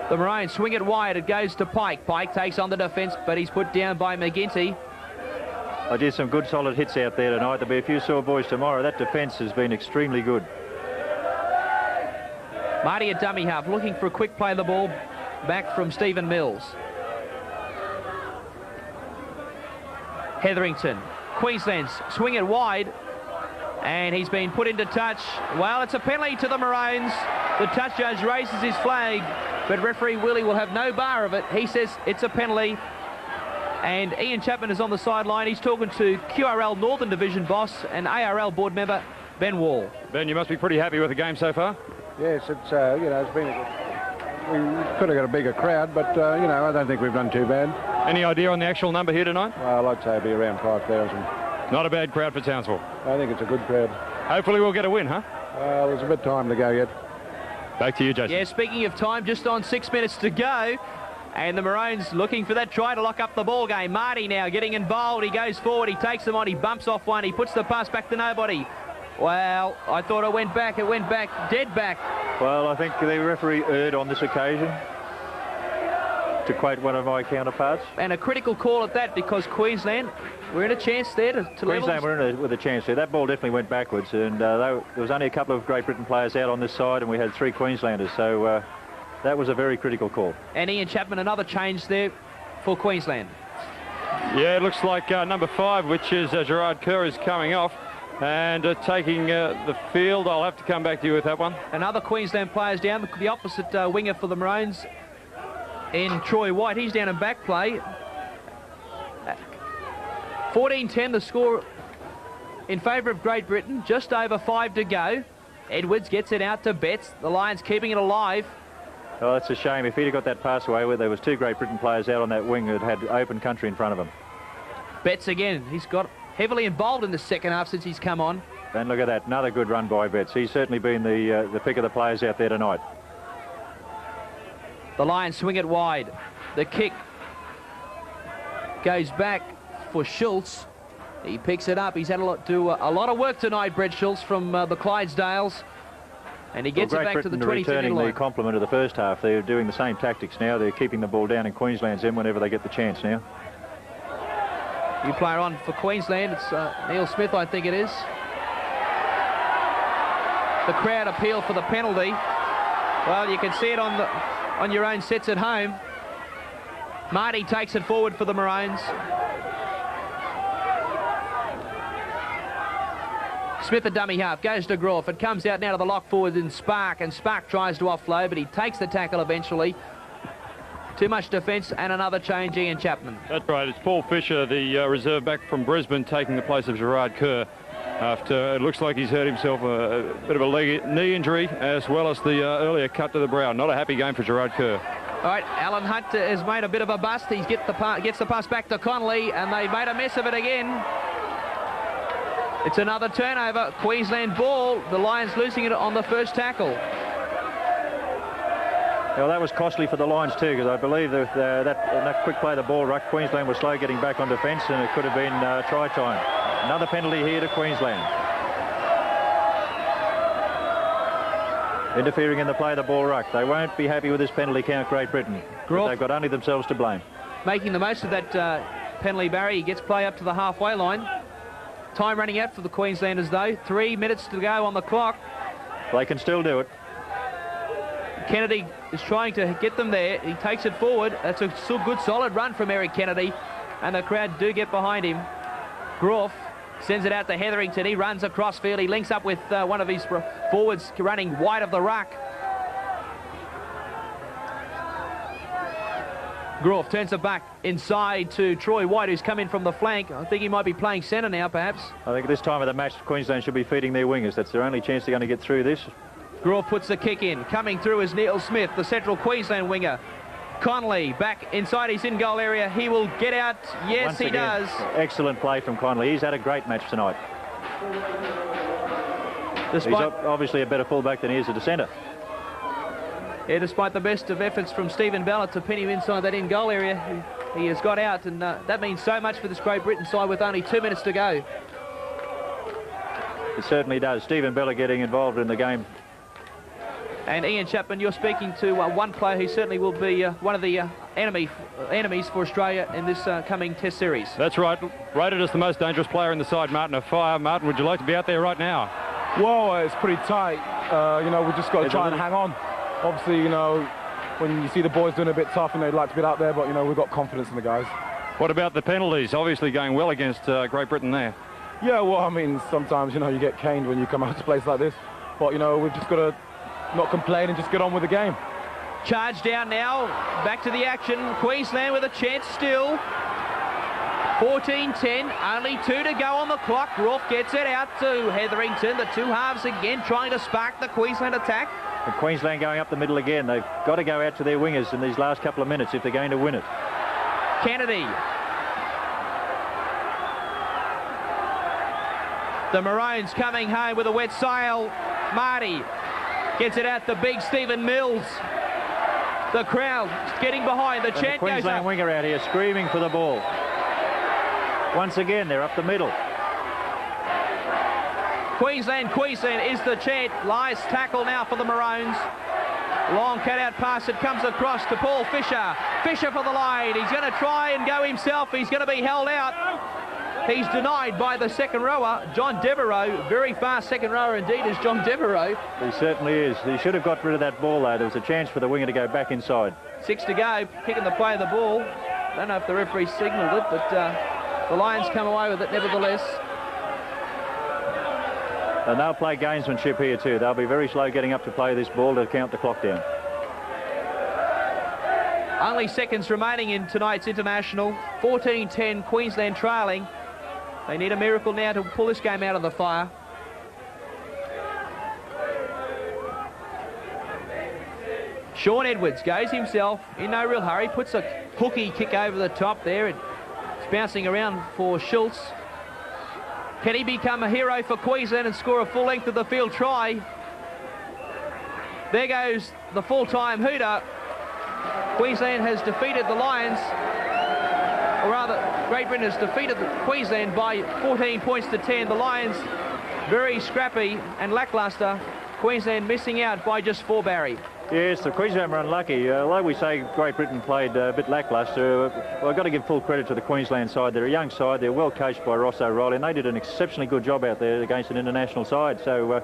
The Maroons swing it wide. It goes to Pike. Pike takes on the defence, but he's put down by McGinty. I did some good solid hits out there tonight. There'll be a few sore boys tomorrow. That defence has been extremely good. Marty at dummy half, looking for a quick play of the ball back from Stephen Mills. Hetherington. Queensland's swing it wide, and he's been put into touch. Well, it's a penalty to the Maroons. The touch judge raises his flag, but referee Willie will have no bar of it. He says it's a penalty. And Ian Chapman is on the sideline. He's talking to QRL Northern Division boss and ARL board member Ben Wall. Ben, you must be pretty happy with the game so far. Yes, it's it's been we could have got a bigger crowd, but I don't think we've done too bad. Any idea on the actual number here tonight? Well, I'd say it'd be around 5,000. Not a bad crowd for Townsville. I think it's a good crowd. Hopefully we'll get a win, huh? There's a bit of time to go yet. Back to you, Jason. Yeah, speaking of time, just on 6 minutes to go. And the Maroons looking for that try to lock up the ball game. Marty now getting involved. He goes forward. He takes them on. He bumps off one. He puts the pass back to nobody. Well, I thought it went back. It went back, dead back. Well, I think the referee erred on this occasion, to quote one of my counterparts. And a critical call at that, because Queensland were in a chance there to Queensland level. were with a chance there. That ball definitely went backwards, and there was only a couple of Great Britain players out on this side, and we had 3 Queenslanders. So that was a very critical call. And Ian Chapman, another change there for Queensland. Yeah, it looks like number 5, which is Gerard Kerr, is coming off and taking the field. I'll have to come back to you with that one. Another Queensland players down, the opposite winger for the Maroons in Troy White. He's down in back play. 14-10 the score in favour of Great Britain. Just over 5 to go. Edwards gets it out to Betts. The Lions keeping it alive. Oh, that's a shame. If he'd have got that pass away where there was two Great Britain players out on that wing that had open country in front of him. Betts again. He's got heavily involved in the second half since he's come on. And look at that, another good run by Betts. He's certainly been the pick of the players out there tonight. The Lions swing it wide. The kick goes back for Schultz. He picks it up. He's had a lot of work tonight, Brett Schultz from the Clydesdales. And he gets it back to the 20-30 returning line. the complement of the first half. They're doing the same tactics now. They're keeping the ball down in Queensland's end whenever they get the chance now. New player on for Queensland. It's Neil Smith, I think it is. The crowd appeal for the penalty. Well, you can see it on your own sets at home. Marty takes it forward for the Maroons. Smith, a dummy half, goes to Groff. It comes out now to the lock forward in Spark, and Spark tries to offload, but he takes the tackle eventually. Too much defence, and another change, Ian Chapman. That's right, it's Paul Fisher, the reserve back from Brisbane, taking the place of Gerard Kerr. After it looks like he's hurt himself a bit of a knee injury, as well as the earlier cut to the brow. Not a happy game for Gerard Kerr. All right, Alan Hunt has made a bit of a bust. He gets the pass back to Connolly, and they've made a mess of it again. It's another turnover. Queensland ball. The Lions losing it on the first tackle. Well, that was costly for the Lions too, because I believe that quick play, the ball ruck, Queensland was slow getting back on defence, and it could have been try time. Another penalty here to Queensland. Interfering in the play, the ball ruck. They won't be happy with this penalty count, Great Britain. They've got only themselves to blame. Making the most of that penalty, Barry. He gets play up to the halfway line. Time running out for the Queenslanders, though. 3 minutes to go on the clock. They can still do it. Kennedy is trying to get them there. He takes it forward. That's a good, solid run from Eric Kennedy. And the crowd do get behind him. Groff sends it out to Hetherington. He runs across field. He links up with one of his forwards running wide of the ruck. Groff turns it back inside to Troy White, who's come in from the flank. I think he might be playing centre now, perhaps. I think at this time of the match, Queensland should be feeding their wingers. That's their only chance they're going to get through this. Groff puts the kick in. Coming through is Neil Smith, the central Queensland winger. Connolly back inside his in-goal area. He will get out. Yes, Once he again, does. Excellent play from Connolly. He's had a great match tonight. He's obviously a better fullback than he is at the centre. Yeah, despite the best of efforts from Stephen Ballard to pin him inside that in-goal area, he has got out, and that means so much for this Great Britain side with only 2 minutes to go. It certainly does. Stephen Ballard getting involved in the game. And Ian Chapman, you're speaking to one player who certainly will be one of the enemies for Australia in this coming Test series. That's right. Rated as the most dangerous player in the side, Martin Afire. Martin, would you like to be out there right now? Well, it's pretty tight. You know, we've just got to try and hang on. Obviously, you know, when you see the boys doing a bit tough and they'd like to be out there, but, you know, we've got confidence in the guys. What about the penalties? Obviously going well against Great Britain there. Yeah, well, I mean, sometimes, you know, you get caned when you come out to a place like this. But, you know, we've just got to not complain and just get on with the game. Charge down now. Back to the action. Queensland with a chance still. 14-10, only 2 to go on the clock. Groff gets it out to Hetherington. The two halves again trying to spark the Queensland attack. And Queensland going up the middle again. They've got to go out to their wingers in these last couple of minutes if they're going to win it. Kennedy. The Maroons coming home with a wet sail. Marty gets it out to big Stephen Mills. The crowd getting behind. The chant goes up. Queensland winger out here screaming for the ball. Once again, they're up the middle. Queensland is the chant. Nice tackle now for the Maroons. Long cut-out pass. It comes across to Paul Fisher. Fisher for the line. He's going to try and go himself. He's going to be held out. He's denied by the second rower, John Devereaux. Very fast second rower indeed is John Devereaux. He certainly is. He should have got rid of that ball, though. There was a chance for the winger to go back inside. 6 to go. Kicking the play of the ball. Don't know if the referee signalled it, but the Lions come away with it nevertheless. And they'll play gamesmanship here too. They'll be very slow getting up to play this ball to count the clock down. Only seconds remaining in tonight's international. 14-10, Queensland trailing. They need a miracle now to pull this game out of the fire. Sean Edwards goes himself in no real hurry, puts a hooky kick over the top there. It's bouncing around for Schultz. Can he become a hero for Queensland and score a full length of the field try? There goes the full-time hooter. Queensland has defeated the Lions, or rather, Great Britain has defeated Queensland by 14 points to 10. The Lions very scrappy and lacklustre. Queensland missing out by just 4, Barry. Yes, the Queensland were unlucky. Like we say, Great Britain played a bit lacklustre. Well, I've got to give full credit to the Queensland side. They're a young side. They're well coached by Ross O'Reilly, and they did an exceptionally good job out there against an international side. So